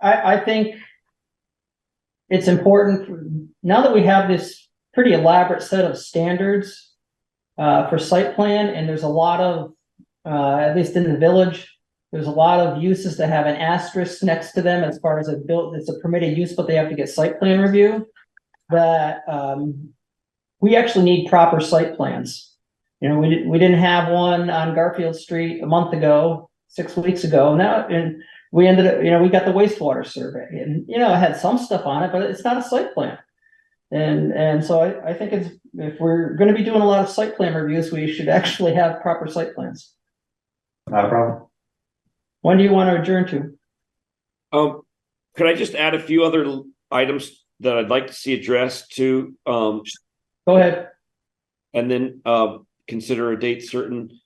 I think it's important now that we have this pretty elaborate set of standards for site plan, and there's a lot of at least in the village, there's a lot of uses that have an asterisk next to them as far as it's a permitted use, but they have to get site plan review. That we actually need proper site plans. We didn't have one on Garfield Street a month ago, 6 weeks ago. And we ended up, we got the wastewater survey, and it had some stuff on it, but it's not a site plan. And so I think if we're going to be doing a lot of site plan reviews, we should actually have proper site plans. Not a problem. When do you want to adjourn to? Could I just add a few other items that I'd like to see addressed to? Go ahead. And then consider a date certain.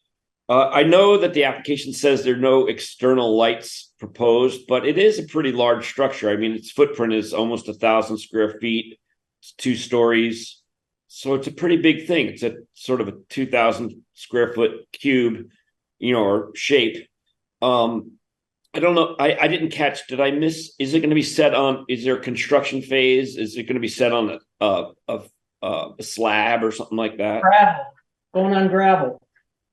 I know that the application says there are no external lights proposed, but it is a pretty large structure. I mean, its footprint is almost 1,000 square feet. It's 2 stories. So it's a pretty big thing. It's a sort of a 2,000 square foot cube, or shape. I don't know. I didn't catch. Did I miss? Is it going to be set on? Is there a construction phase? Is it going to be set on a slab or something like that? Gravel. Going on gravel.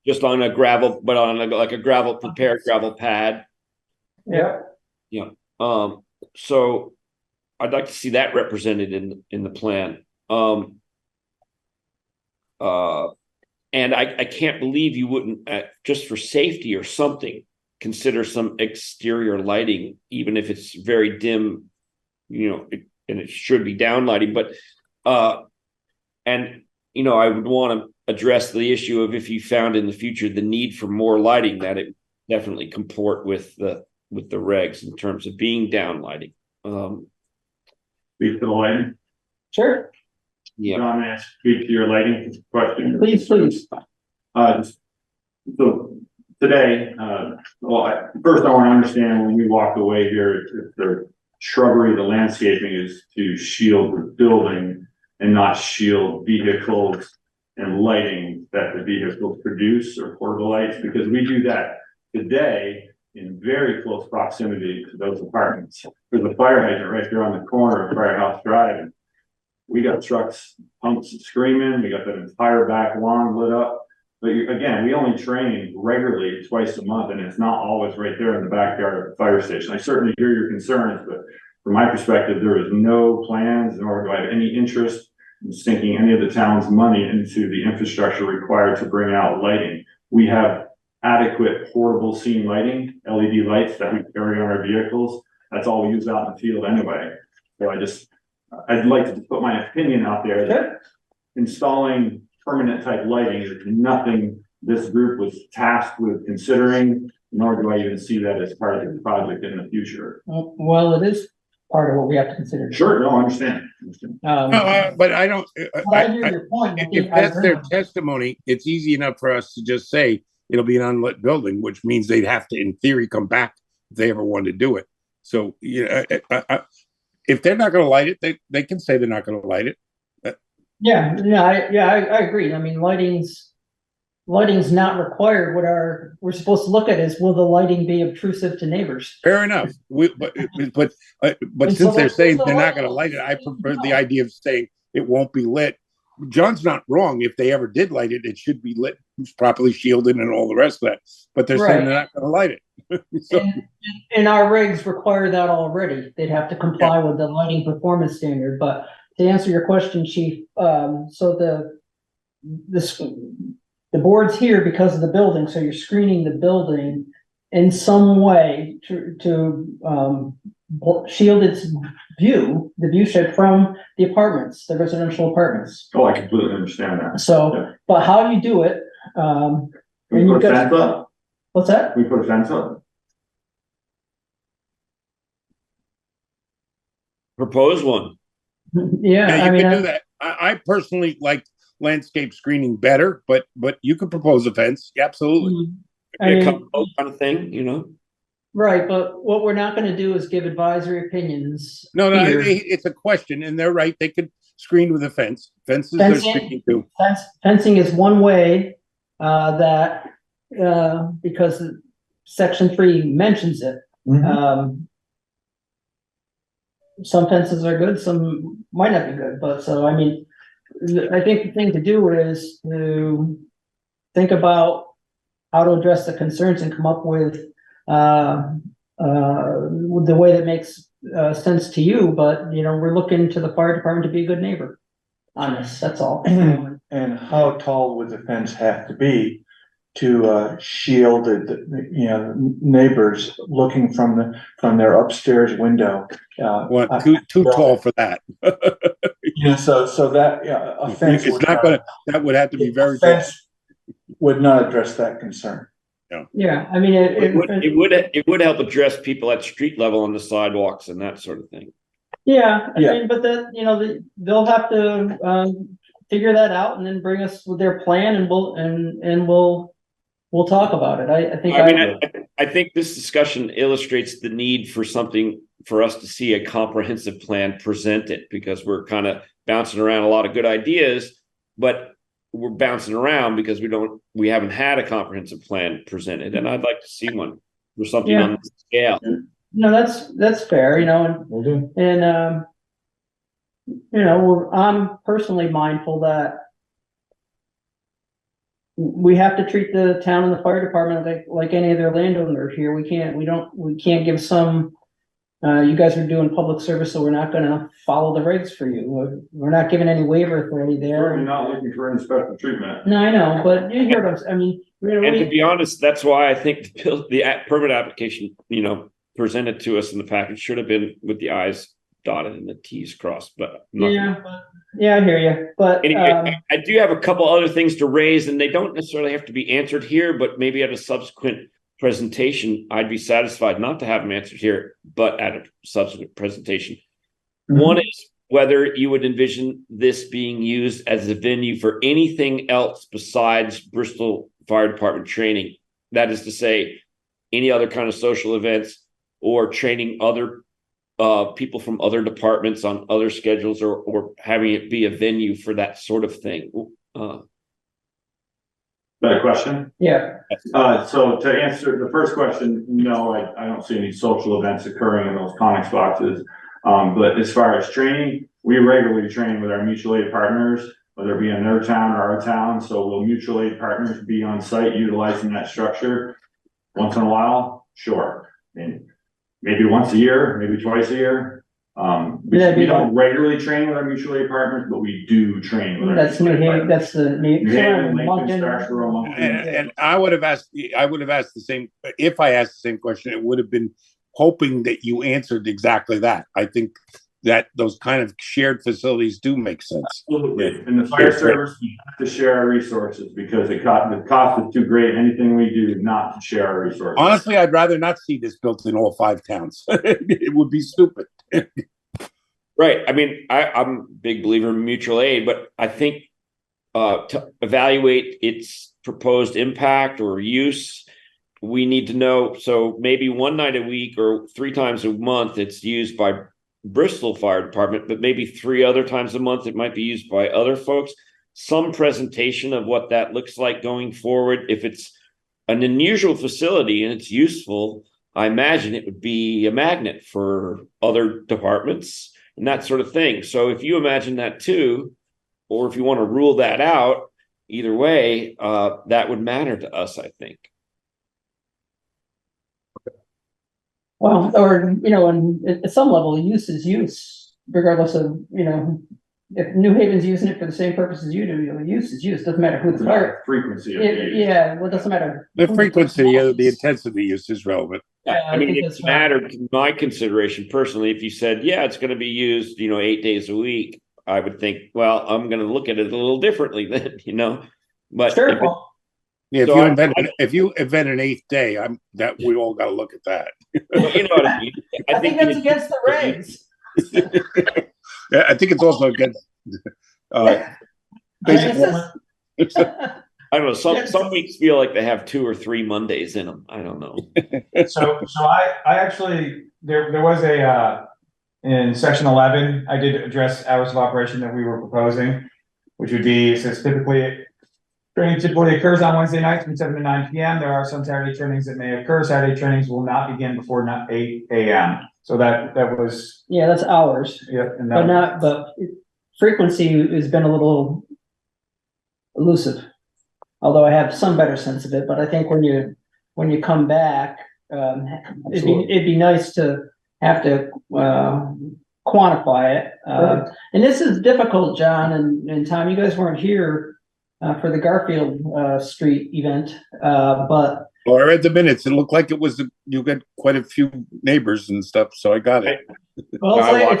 just on a gravel, but on like a gravel prepared gravel pad. Yeah. So I'd like to see that represented in the plan. And I can't believe you wouldn't, just for safety or something, consider some exterior lighting, even if it's very dim, and it should be down lighting. But and I would want to address the issue of, if you found in the future the need for more lighting, that it definitely comport with the regs in terms of being down lighting. Speak to the lighting. Sure. Yeah. John, may I speak to your lighting question? Please. So today, first I want to understand, when we walk away here, if the shrubbery, the landscaping is to shield the building and not shield vehicles and lighting that the vehicles produce, or portable lights, because we do that today in very close proximity to those apartments. There's a fire hydrant right there on the corner of Firehouse Drive. And we got trucks, pumps screaming. We got that entire back lawn lit up. But again, we only train regularly twice a month, and it's not always right there in the backyard of the fire station. I certainly hear your concerns, but from my perspective, there is no plans, nor do I have any interest in sinking any of the town's money into the infrastructure required to bring out lighting. We have adequate portable scene lighting, LED lights that we carry on our vehicles. That's all we use out in the field anyway. So I'd like to put my opinion out there that installing permanent type lighting is nothing this group was tasked with considering, nor do I even see that as part of the project in the future. Well, it is part of what we have to consider. Sure, no, I understand. But I don't. I hear your point. If that's their testimony, it's easy enough for us to just say it'll be an unlit building, which means they'd have to, in theory, come back if they ever wanted to do it. So, if they're not going to light it, they can say they're not going to light it. I agree. I mean, lighting's not required. We're supposed to look at is, will the lighting be obtrusive to neighbors? Fair enough. But since they're saying they're not going to light it, I prefer the idea of saying it won't be lit. John's not wrong. If they ever did light it, it should be lit, properly shielded, and all the rest of that. But they're saying they're not going to light it. So, and our regs require that already. They'd have to comply with the lighting performance standard. But to answer your question, Chief, so the board's here because of the building, so you're screening the building in some way to shield its view, the view shed from the apartments, the residential apartments. Oh, I completely understand that. So, but how do you do it? We put a fence up? What's that? We put a fence up? Propose one. Yeah, you can do that. I personally like landscape screening better, but you could propose a fence. Absolutely. A couple kind of thing, Right, but what we're not going to do is give advisory opinions. No, it's a question, and they're right. They could screen with a fence. Fences are screening too. Fencing is one way that because Section 3 mentions it. Some fences are good, some might not be good, but so I mean, I think the thing to do is to think about how to address the concerns and come up with the way that makes sense to you. But we're looking to the fire department to be a good neighbor on this. That's all. And how tall would the fence have to be to shield the neighbors looking from their upstairs window? Too tall for that. So that a fence. It's not going to. That would have to be very tall. Would not address that concern. Yeah, I mean, it would help address people at street level on the sidewalks and that sort of thing. Yeah, I mean, but then they'll have to figure that out and then bring us with their plan, and we'll talk about it. I think this discussion illustrates the need for something for us to see a comprehensive plan presented, because we're kind of bouncing around a lot of good ideas, but we're bouncing around because we haven't had a comprehensive plan presented, and I'd like to see one for something on this scale. No, that's fair, and We'll do. And I'm personally mindful that we have to treat the town and the fire department like any other landowner here. We can't give some, you guys are doing public service, so we're not gonna follow the regs for you. We're not giving any waiver authority Certainly there. not looking for any special treatment. No, I know, but you heard us, I mean, And to be honest, that's why I think the permit application, presented to us in the package should have been with the I's dotted and the T's crossed, but. Yeah, I hear you, but, Anyway, I do have a couple other things to raise, and they don't necessarily have to be answered here, but maybe at a subsequent presentation, I'd be satisfied not to have them answered here, but at a subsequent presentation. One is whether you would envision this being used as a venue for anything else besides Bristol Fire Department training. That is to say, any other kind of social events or training other people from other departments on other schedules, or having it be a venue for that sort of thing. That a question? yeah, So to answer the first question, no, I don't see any social events occurring in those Conex boxes. But as far as training, we regularly train with our mutual aid partners, whether it be in their town or our town. So will mutual aid partners be on site utilizing that structure once in a while? Sure. And maybe once a year, maybe twice a year. We don't regularly train with our mutual aid partners, but we do train with our that's mutual New aid Haven, partners. that's the New New Haven, Haven, Lincoln, Moncton. Starkborough, Moncton. And I would have asked the same, if I asked the same question, it would have been hoping that you answered exactly that. I think that those kind of shared facilities do make sense. Absolutely. And the fire service, we have to share our resources because the cost is too great. Anything we do not to share our resources. Honestly, I'd rather not see this built in all 5 towns. It would be stupid. Right. I mean, I'm a big believer in mutual aid, but I think to evaluate its proposed impact or use, we need to know. So maybe one night a week or 3 times a month, it's used by Bristol Fire Department, but maybe 3 other times a month, it might be used by other folks. Some presentation of what that looks like going forward. If it's an unusual facility and it's useful, I imagine it would be a magnet for other departments and that sort of thing. So if you imagine that too, or if you want to rule that out, either way, that would matter to us, I think. Well, or, and at some level, use is use, regardless of, if New Haven's using it for the same purpose as you do, use is use, doesn't matter who the fire. Frequency of use. Yeah, well, it doesn't matter. The frequency, the intensity use is relevant. Yeah, I mean, think it that's mattered to my consideration personally. If you said, yeah, it's going to be used, 8 days a week, I would think, well, I'm going to look at it a little differently then, But Sure. if it- Yeah, So if you invent an 8th day, we all got to look at that. you know what I mean? I think that's against the regs. Yeah, I think it's also against basic. I don't know. Some weeks feel like they have 2 or 3 Mondays in them. I don't know. So I actually, there was in section 11, I did address hours of operation that we were proposing, which would be, it says training typically occurs on Wednesday nights from 7 to 9 p.m. There are some Saturday trainings that may occur. Saturday trainings will not begin before 8 a.m. So that was, Yeah, that's hours, yeah. And but frequency has been a little elusive. Although I have some better sense of it, but I think when you come back, it'd be nice to have to quantify it. And this is difficult, John and Tom. You guys weren't here for the Garfield Street event, but. Well, I read the minutes. It looked like it was you got quite a few neighbors and stuff, so I got it. Well,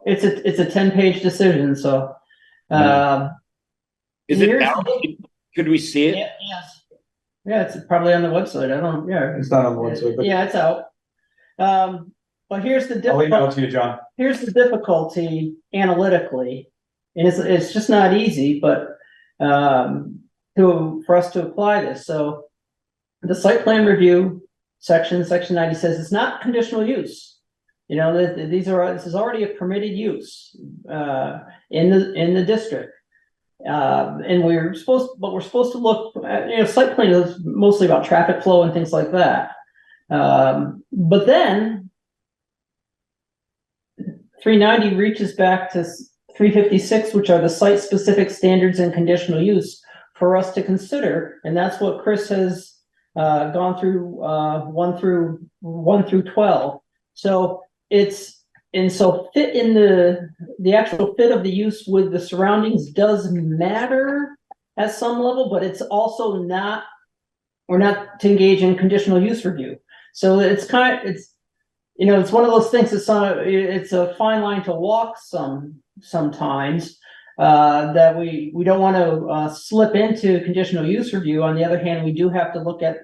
it's a 10-page decision, so. Is it out? Could we see it? Yes. Yeah, it's probably on the website. it's not on the website, but Yeah, it's out. But here's the I'll email it difficulty. to you, John. Here's the difficulty analytically, and it's just not easy, but for us to apply this. So the site plan review section 90 says it's not conditional use. This is already a permitted use in the district. And we're supposed to look at, site plan is mostly about traffic flow and things like that. But then 390 reaches back to 356, which are the site specific standards and conditional use for us to consider, and that's what Chris has gone through 1 through 12. So fit in the actual fit of the use with the surroundings does matter at some level, but it's also not, we're not to engage in conditional use review. So it's it's one of those things. It's a fine line to walk sometimes. That we don't want to slip into conditional use review. On the other hand, we do have to look at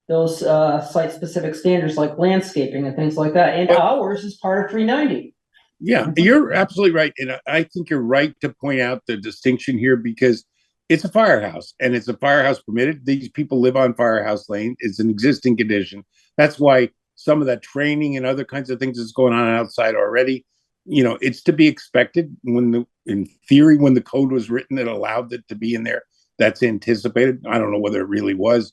those site-specific standards like landscaping and things like that. And ours is part of 390. Yeah, you're absolutely right. And I think you're right to point out the distinction here, because it's a firehouse and it's a firehouse permitted. These people live on Firehouse Lane. It's an existing condition. That's why some of that training and other kinds of things is going on outside already. It's to be expected. In theory, when the code was written, it allowed it to be in there. That's anticipated. I don't know whether it really was,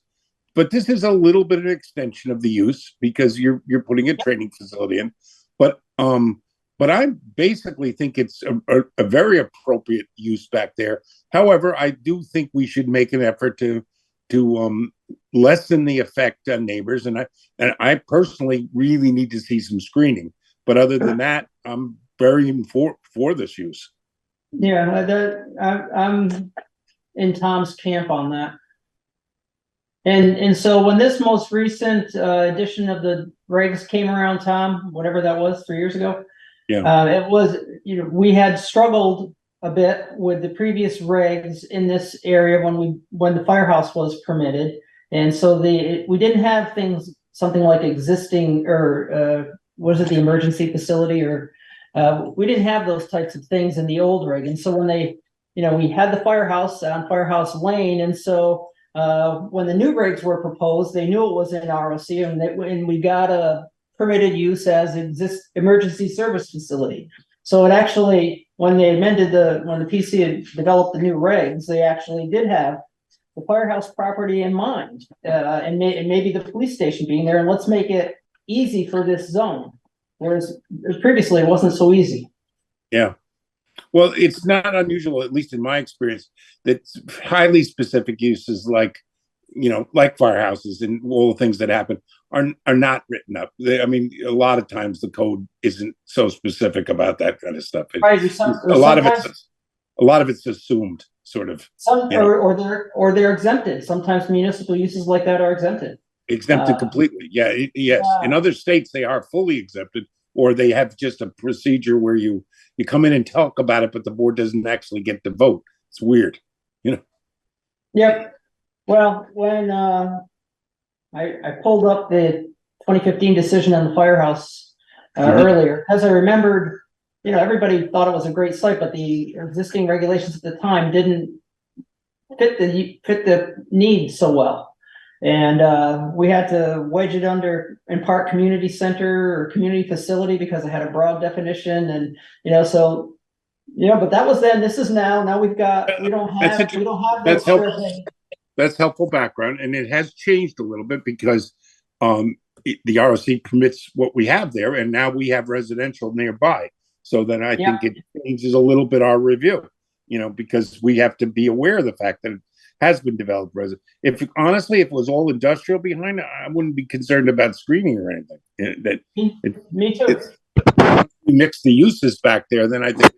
but this is a little bit of an extension of the use, because you're putting a training facility in. But I basically think it's a very appropriate use back there. However, I do think we should make an effort to lessen the effect on neighbors, and I personally really need to see some screening. But other than that, I'm very for this use. Yeah, I'm in Tom's camp on that. And so when this most recent edition of the regs came around, Tom, whatever that was, 3 years ago, it was, we had struggled a bit with the previous regs in this area when the firehouse was permitted, and so we didn't have something like existing, or was it the emergency facility, or we didn't have those types of things in the old reg. And so when we had the firehouse on Firehouse Lane, and so when the new regs were proposed, they knew it was in ROC, and we got a permitted use as emergency service facility. So it actually, when the PC had developed the new regs, they actually did have the firehouse property in mind, and maybe the police station being there, and let's make it easy for this zone. Whereas previously it wasn't so easy. Yeah. Well, it's not unusual, at least in my experience, that highly specific uses like firehouses and all the things that happen are not written up. A lot of times the code isn't so specific about that kind of stuff. Right. A lot of it's assumed, sort of. Or they're exempted. Sometimes municipal uses like that are exempted. Exempted completely. Yeah. Yes. In other states, they are fully exempted, or they have just a procedure where you come in and talk about it, but the board doesn't actually get to vote. It's weird, Yep. Well, when I pulled up the 2015 decision on the firehouse earlier, because I remembered, everybody thought it was a great site, but the existing regulations at the time didn't fit the need so well. And we had to wedge it under in part community center or community facility because it had a broad definition, and but that was then. This is now. Now we don't have that's helpful. That's helpful background, and it has changed a little bit because the ROC permits what we have there, and now we have residential nearby. So then I think it changes a little bit our review, because we have to be aware of the fact that it has been developed resident. If it was all industrial behind it, I wouldn't be concerned about screening or anything. Me too. We mix the uses back there, then I think.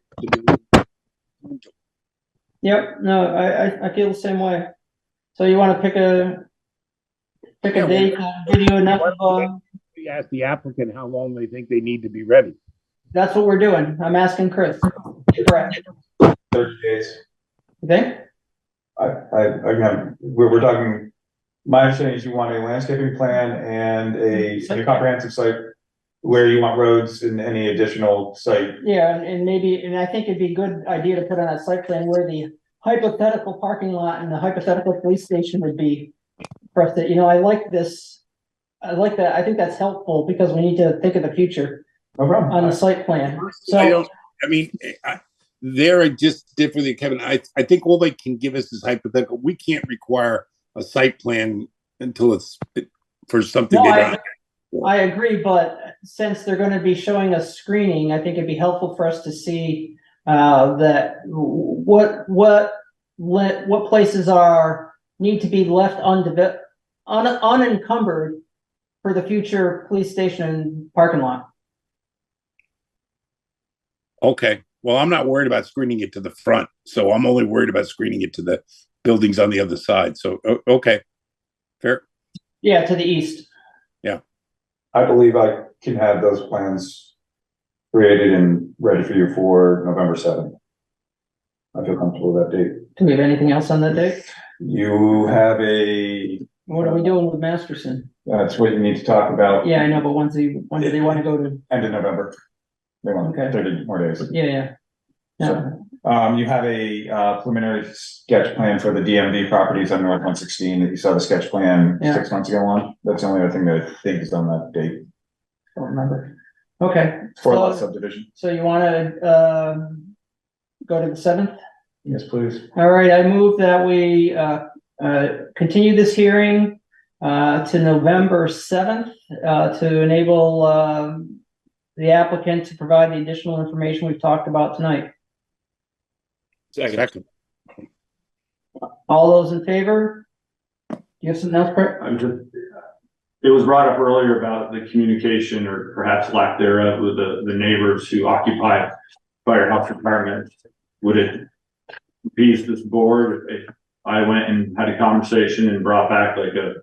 Yep. No, I feel the same way. So you want to pick a date and give you enough of we ask the applicant how long they think they need to be ready. That's what we're doing. I'm asking Chris. Correct. 30 days. You think? We're talking, my understanding is you want a landscaping plan and a comprehensive site where you want roads and any additional site. Yeah, and I think it'd be a good idea to put on that site plan where the hypothetical parking lot and the hypothetical police station would be for us to, I like this. I like that. I think that's helpful because we need to think of the future on the site plan. So they're just differently, Kevin. I think all they can give us is hypothetical. We can't require a site plan until it's for something. I agree, but since they're going to be showing us screening, I think it'd be helpful for us to see that what what places need to be left unencumbered for the future police station parking lot. Okay. Well, I'm not worried about screening it to the front, so I'm only worried about screening it to the buildings on the other side. So, okay. Fair. Yeah, to the east. I believe I can have those plans created and ready for you for November 7th. I feel comfortable with that date. Do we have anything else on that date? You have What are we doing with Masterson? that's what you need to talk about. Yeah, I know, but when do they want to go to? End of November. They want Okay. 30 more days. Yeah. No. You have a preliminary sketch plan for the DMV properties on North 116 that you saw the sketch plan Yeah. 6 months ago on. That's the only other thing that I think is on that date Don't remember. Okay. for So- lot subdivision. So you want to go to the 7th? Yes, please. All right, I move that we continue this hearing to November 7th to enable the applicant to provide the additional information we've talked about tonight. Second. All those in favor? Do you have something else, Brett? It was brought up earlier about the communication or perhaps lack thereof with the neighbors who occupy firehouse apartments. Would it appease this board if I went and had a conversation and brought back like a?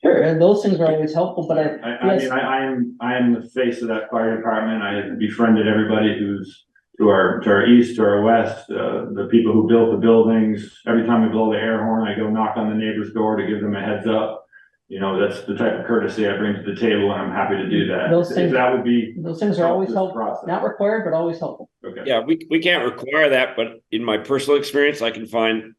Sure, and those things are always helpful, but I mean, I am the face of that fire department. I have befriended everybody who's to our east, to our west, the people who built the buildings. Every time we blow the air horn, I go knock on the neighbor's door to give them a heads up. You know, that's the type of courtesy I bring to the table, and I'm happy to do that. Those things- If that would be. those things are always this helpful, process. not required, but always helpful. Okay. Yeah, we can't require that, but in my personal experience, I can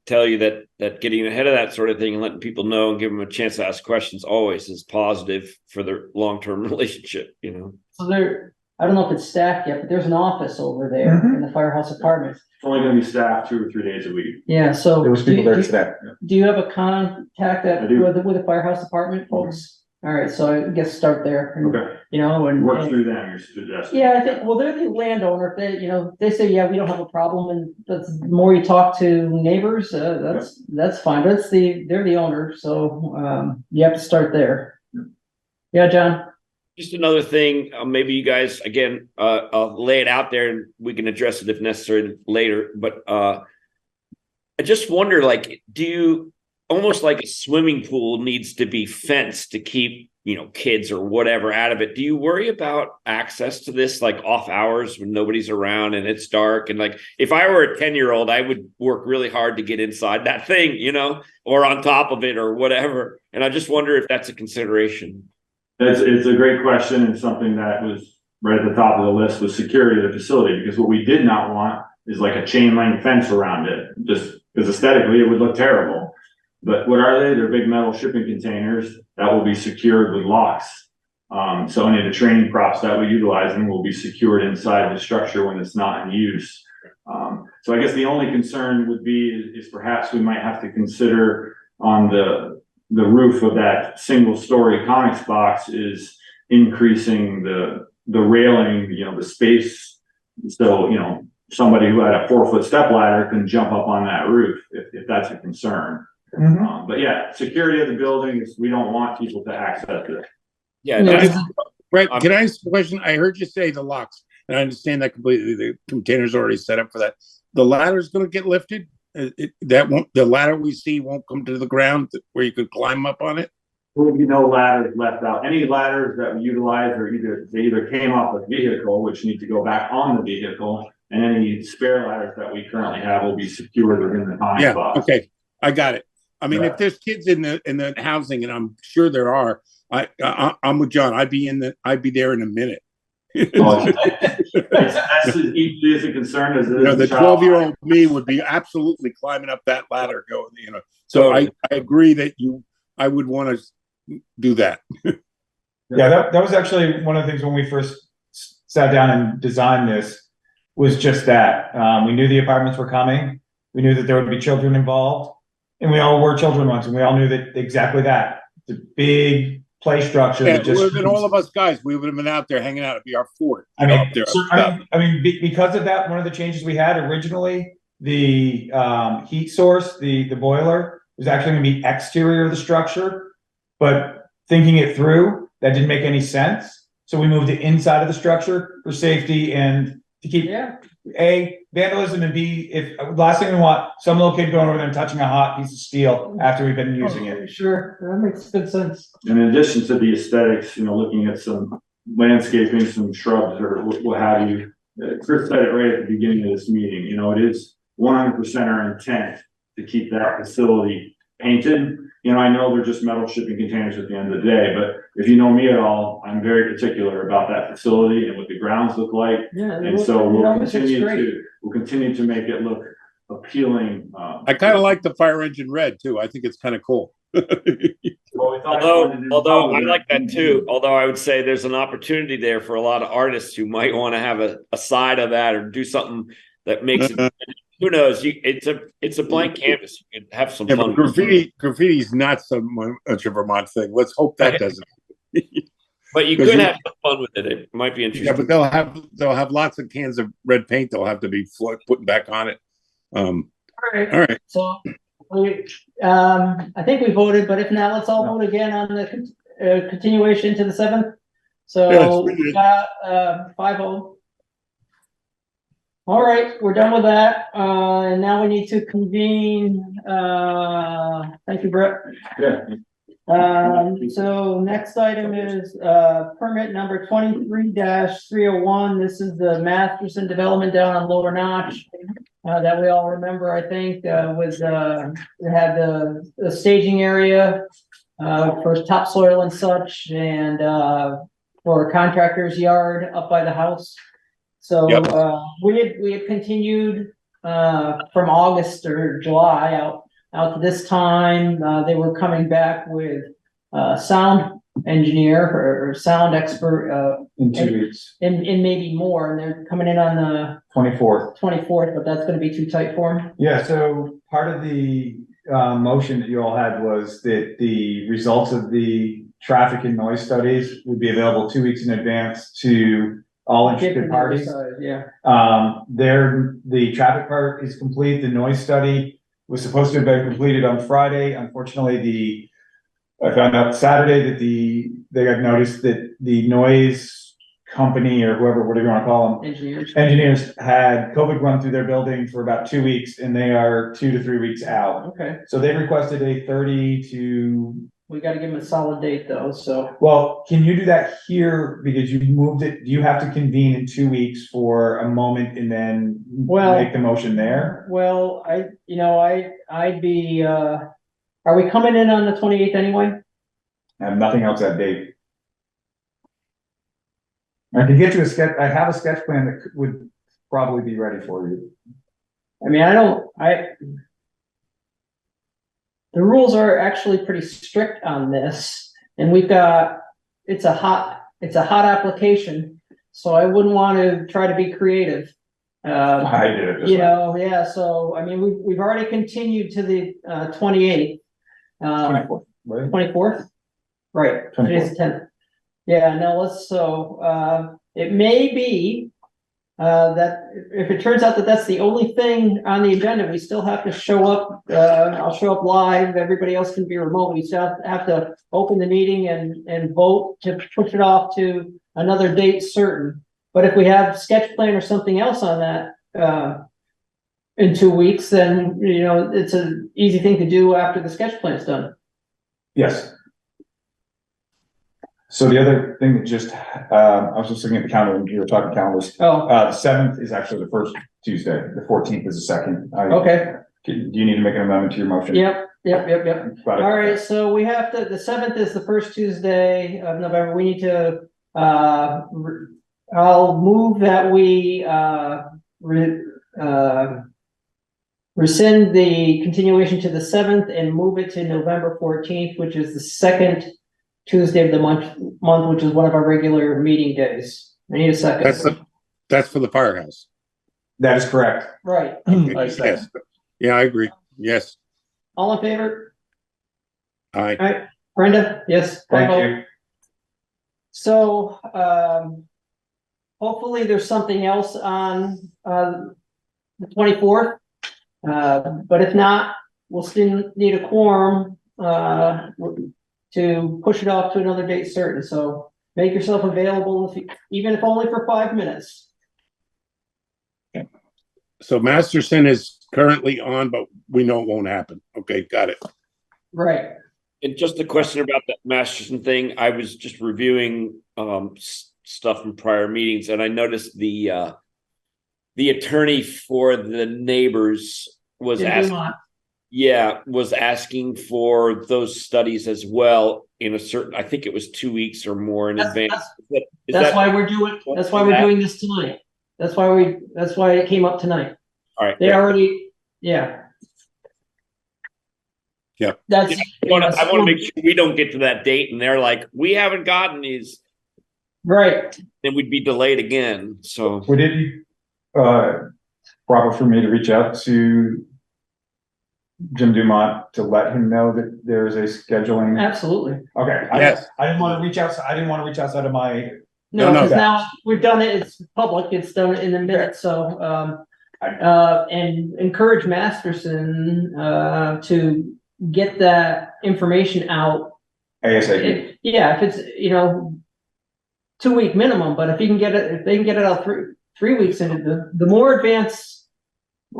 tell you that getting ahead of that sort of thing and letting people know and give them a chance to ask questions always is positive for their long-term relationship, you know? So I don't know if it's staffed yet, but there's an office over there Mhm. in the firehouse apartments. It's only gonna be staffed 2 or 3 days a week. Yeah, so. There was people there today. Do you have a contact I do. with the firehouse department folks? All right, so I guess start there. and, Okay. You know, Work through them, you're suggesting. Yeah, I think, well, they're the landowner. If they say, yeah, we don't have a problem, and that's the more you talk to neighbors, that's fine. They're the owner, so, you have to start there. Yeah, John? Just another thing, maybe you guys, again, I'll lay it out there and we can address it if necessary later, but I just wonder, like, do you, almost like a swimming pool needs to be fenced to keep, kids or whatever out of it. Do you worry about access to this, like off hours when nobody's around and it's dark? And like, if I were a 10-year-old, I would work really hard to get inside that thing, or on top of it or whatever. And I just wonder if that's a consideration. It's a great question, and something that was right at the top of the list was security of the facility, because what we did not want is like a chain link fence around it, just because aesthetically it would look terrible. But what are they? They're big metal shipping containers that will be secured with locks. So any of the training props that we utilize will be secured inside the structure when it's not in use. So I guess the only concern would be is perhaps we might have to consider on the roof of that single story comics box is increasing the railing, the space. So, somebody who had a 4-foot step ladder can jump up on that roof if that's a concern. Mhm. But yeah, security of the buildings, we don't want people to access it. Yeah, Yeah. that's, Brett, can I ask a question? I heard you say the locks, and I understand that completely. The container's already set up for that. The ladder's going to get lifted. The ladder we see won't come to the ground where you could climb up on it. There will be no ladders left out. Any ladders that we utilize are either came off the vehicle, which need to go back on the vehicle, and any spare ladders that we currently have will be secured within the comic Yeah. box. Okay. I got it. I mean, Yeah. if there's kids in the housing, and I'm sure there are, I'm with John. I'd be there in a minute. That's as equally as a concern as it is The a child. 12-year-old me would be absolutely climbing up that ladder going, So I agree that I would want to do that. Yeah, that was actually one of the things when we first sat down and designed this was just that. We knew the apartments were coming. We knew that there would be children involved, and we all were children once, and we all knew that exactly that. The big play structure. Yeah, that just and all of us guys, we would have been out there hanging out. It'd be our fort. I mean, up there. because of that, one of the changes we had originally the heat source, the boiler, was actually gonna be exterior of the structure. But thinking it through, that didn't make any sense. So we moved it inside of the structure for safety and to keep Yeah, A, vandalism, and B, if last thing we want, some little kid going over there and touching a hot piece of steel after we've been using it. sure, that makes good sense. And in addition to the aesthetics, looking at some landscaping, some shrubs or what have you. Chris said it right at the beginning of this meeting, it is 100% our intent to keep that facility painted. I know they're just metal shipping containers at the end of the day, but if you know me at all, I'm very particular about that facility and what the grounds look like. Yeah. And so we'll continue to make it look appealing. I kind of like the fire engine red too. I think it's kind of cool. Although I like that too. Although I would say there's an opportunity there for a lot of artists who might want to have a side of that or do something that makes it. Who knows? It's a blank canvas. You could have some fun. Graffiti's not so much a Vermont thing. Let's hope that doesn't. But you could have some fun with it. It might be interesting. Yeah, but they'll have lots of cans of red paint. They'll have to be put back on it. All right. So I think we voted, but if not, let's all vote again on the continuation to the 7th. So we got 5-0. All right, we're done with that. And now we need to convene. Thank you, Brett. Yeah. So next item is permit number 23-301. This is the Masterson development down on Lower Notch. That we all remember, I think, was it had the staging area for topsoil and such, and for a contractor's yard up by the house. So we had continued from August or July out to this time. They were coming back with sound engineer or sound expert In 2 weeks, and maybe more, and they're coming in on the 24th. but that's going to be too tight for them. Yeah, so part of the motion that you all had was that the results of the traffic and noise studies would be available 2 weeks in advance to all interested parties. Yeah. The traffic part is complete. The noise study was supposed to have been completed on Friday. Unfortunately, I found out Saturday that they got noticed that the noise company or whoever, whatever you want to call them, engineers had COVID run through their building for about 2 weeks, and they are 2 to 3 weeks out. Okay. So they requested a 30 to. We got to give them a solid date though. So. Well, can you do that here because you moved it? Do you have to convene in 2 weeks for a moment and then make the motion there? Well, I'd be. Are we coming in on the 28th anyway? I have nothing else that date. I can get you a sketch. I have a sketch plan that would probably be ready for you. I mean, the rules are actually pretty strict on this, and it's a hot application, so I wouldn't want to try to be creative. I did it. Yeah. So I mean, we've already continued to the 28th. 24th, right? 24th, right? Today's the 10th. Yeah. No. It may be that if it turns out that that's the only thing on the agenda, we still have to show up. I'll show up live. Everybody else can be remote. We still have to open the meeting and vote to push it off to another date certain. But if we have sketch plan or something else on that in 2 weeks, then it's an easy thing to do after the sketch plan is done. Yes. So the other thing that just, I was just looking at the calendar when you were talking calendars. Oh, The 7th is actually the first Tuesday. The 14th is the second. okay. Do you need to make an amendment to your motion? Yep. Got it. All right. So we have the 7th is the first Tuesday of November. We need to, I'll move that we, rescind the continuation to the 7th and move it to November 14th, which is the second Tuesday of the month, which is one of our regular meeting days. I need a second. That's for the firehouse. That is correct. Right. Yes. Yeah, I agree. Yes. All in favor? Aye. All right. Brenda? Yes. Thank you. So, hopefully there's something else on, the 24th. But if not, we'll still need a quorum, to push it off to another date certain, so make yourself available even if only for 5 minutes. So Masterson is currently on, but we know it won't happen. Okay, got it. Right. And just a question about that Masterson thing. I was just reviewing stuff from prior meetings, and I noticed the attorney for the neighbors was asking for those studies as well in a certain, I think it was 2 weeks or more in advance. That's why we're doing this tonight. That's why it came up tonight. All right. They already, yeah. Yeah. I want to make sure we don't get to that date and they're like, we haven't gotten these. Right. Then we'd be delayed again. So Would it be proper for me to reach out to Jim Dumont to let him know that there is a scheduling? Absolutely. Okay. Yes. I didn't want to reach out. I didn't want to reach outside of my. No, No, because now we've done it, it's public, it's done in the minutes, so, and encourage Masterson, to get that information out. ASAP. Yeah, if it's, 2-week minimum, but if they can get it out 3 weeks into the more advanced.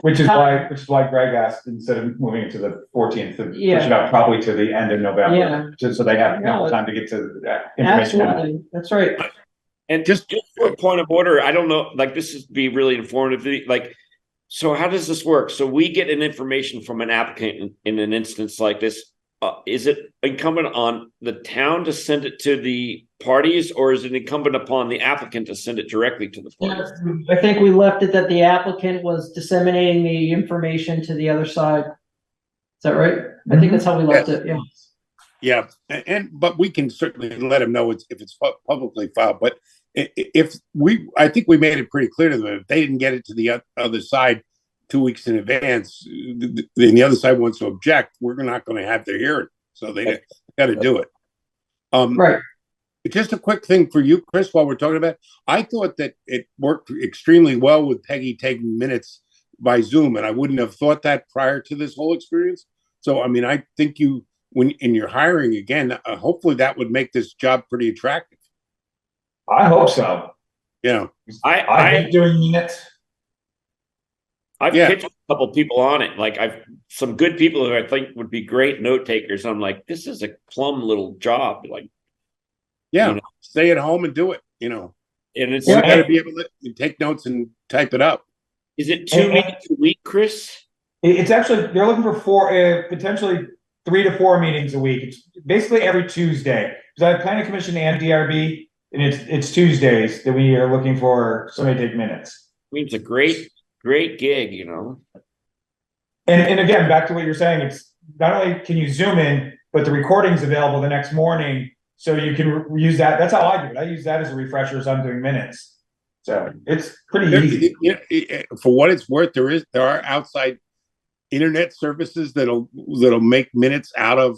Which is why Greg asked, instead of moving it to the 14th, to push it out probably to the end of November. Yeah. Just so they have time to get to that information. Absolutely, that's right. And just for a point of order, I don't know, like this is be really informative. Like, so how does this work? So we get an information from an applicant in an instance like this. Is it incumbent on the town to send it to the parties, or is it incumbent upon the applicant to send it directly to the parties? I think we left it that the applicant was disseminating the information to the other side. Is that right? I think that's how we left it, yeah. Yeah, but we can certainly let him know if it's publicly filed. But I think we made it pretty clear to them, if they didn't get it to the other side 2 weeks in advance, then the other side wants to object, we're not going to have their hearing. So they got to do it. Right. Just a quick thing for you, Chris, while we're talking about it, I thought that it worked extremely well with Peggy taking minutes by Zoom, and I wouldn't have thought that prior to this whole experience. So, I mean, I think when in your hiring again, hopefully that would make this job pretty attractive. I hope so. Yeah. I hate doing minutes. I've pitched a couple people on it. Like some good people who I think would be great note takers. I'm like, this is a plum little job. Like, stay at home and do it, And it's Yeah. got to be able to take notes and type it up. Is it 2 meetings a week, Chris? It's actually, they're looking for potentially 3 to 4 meetings a week. It's basically every Tuesday. Because I have Planning Commission and DRB, and it's Tuesdays that we are looking for somebody to take minutes. I mean, it's a great gig, And again, back to what you're saying, it's not only can you zoom in, but the recording's available the next morning, so you can use that. That's how I do it. I use that as a refresher as I'm doing minutes. So it's pretty easy. For what it's worth, there are outside internet services that'll make minutes out of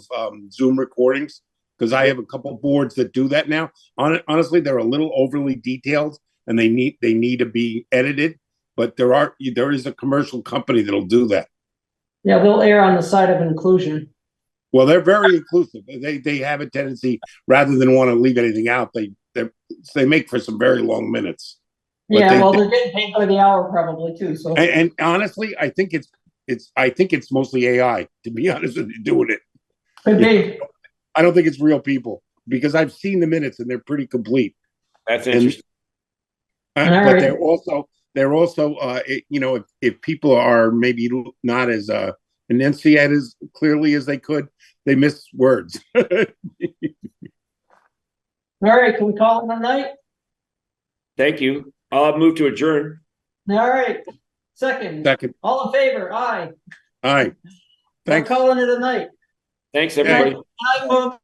Zoom recordings, because I have a couple boards that do that now. Honestly, they're a little overly detailed and they need to be edited, but there is a commercial company that'll do that. Yeah, they'll err on the side of inclusion. Well, they're very inclusive. They have a tendency, rather than want to leave anything out, they make for some very long minutes. But they're getting paid by the hour probably too. So and honestly, I think it's mostly AI, to be honest with you, doing it. Could be. I don't think it's real people, because I've seen the minutes and they're pretty complete. That's interesting. But they're also if people are maybe not as enunciate as clearly as they could, they miss words. All right, can we call it a night? Thank you. I'll move to adjourn. All right. Second. All in favor? Aye. All right. Thanks. I'm calling it a night. Thanks, everybody. Good night,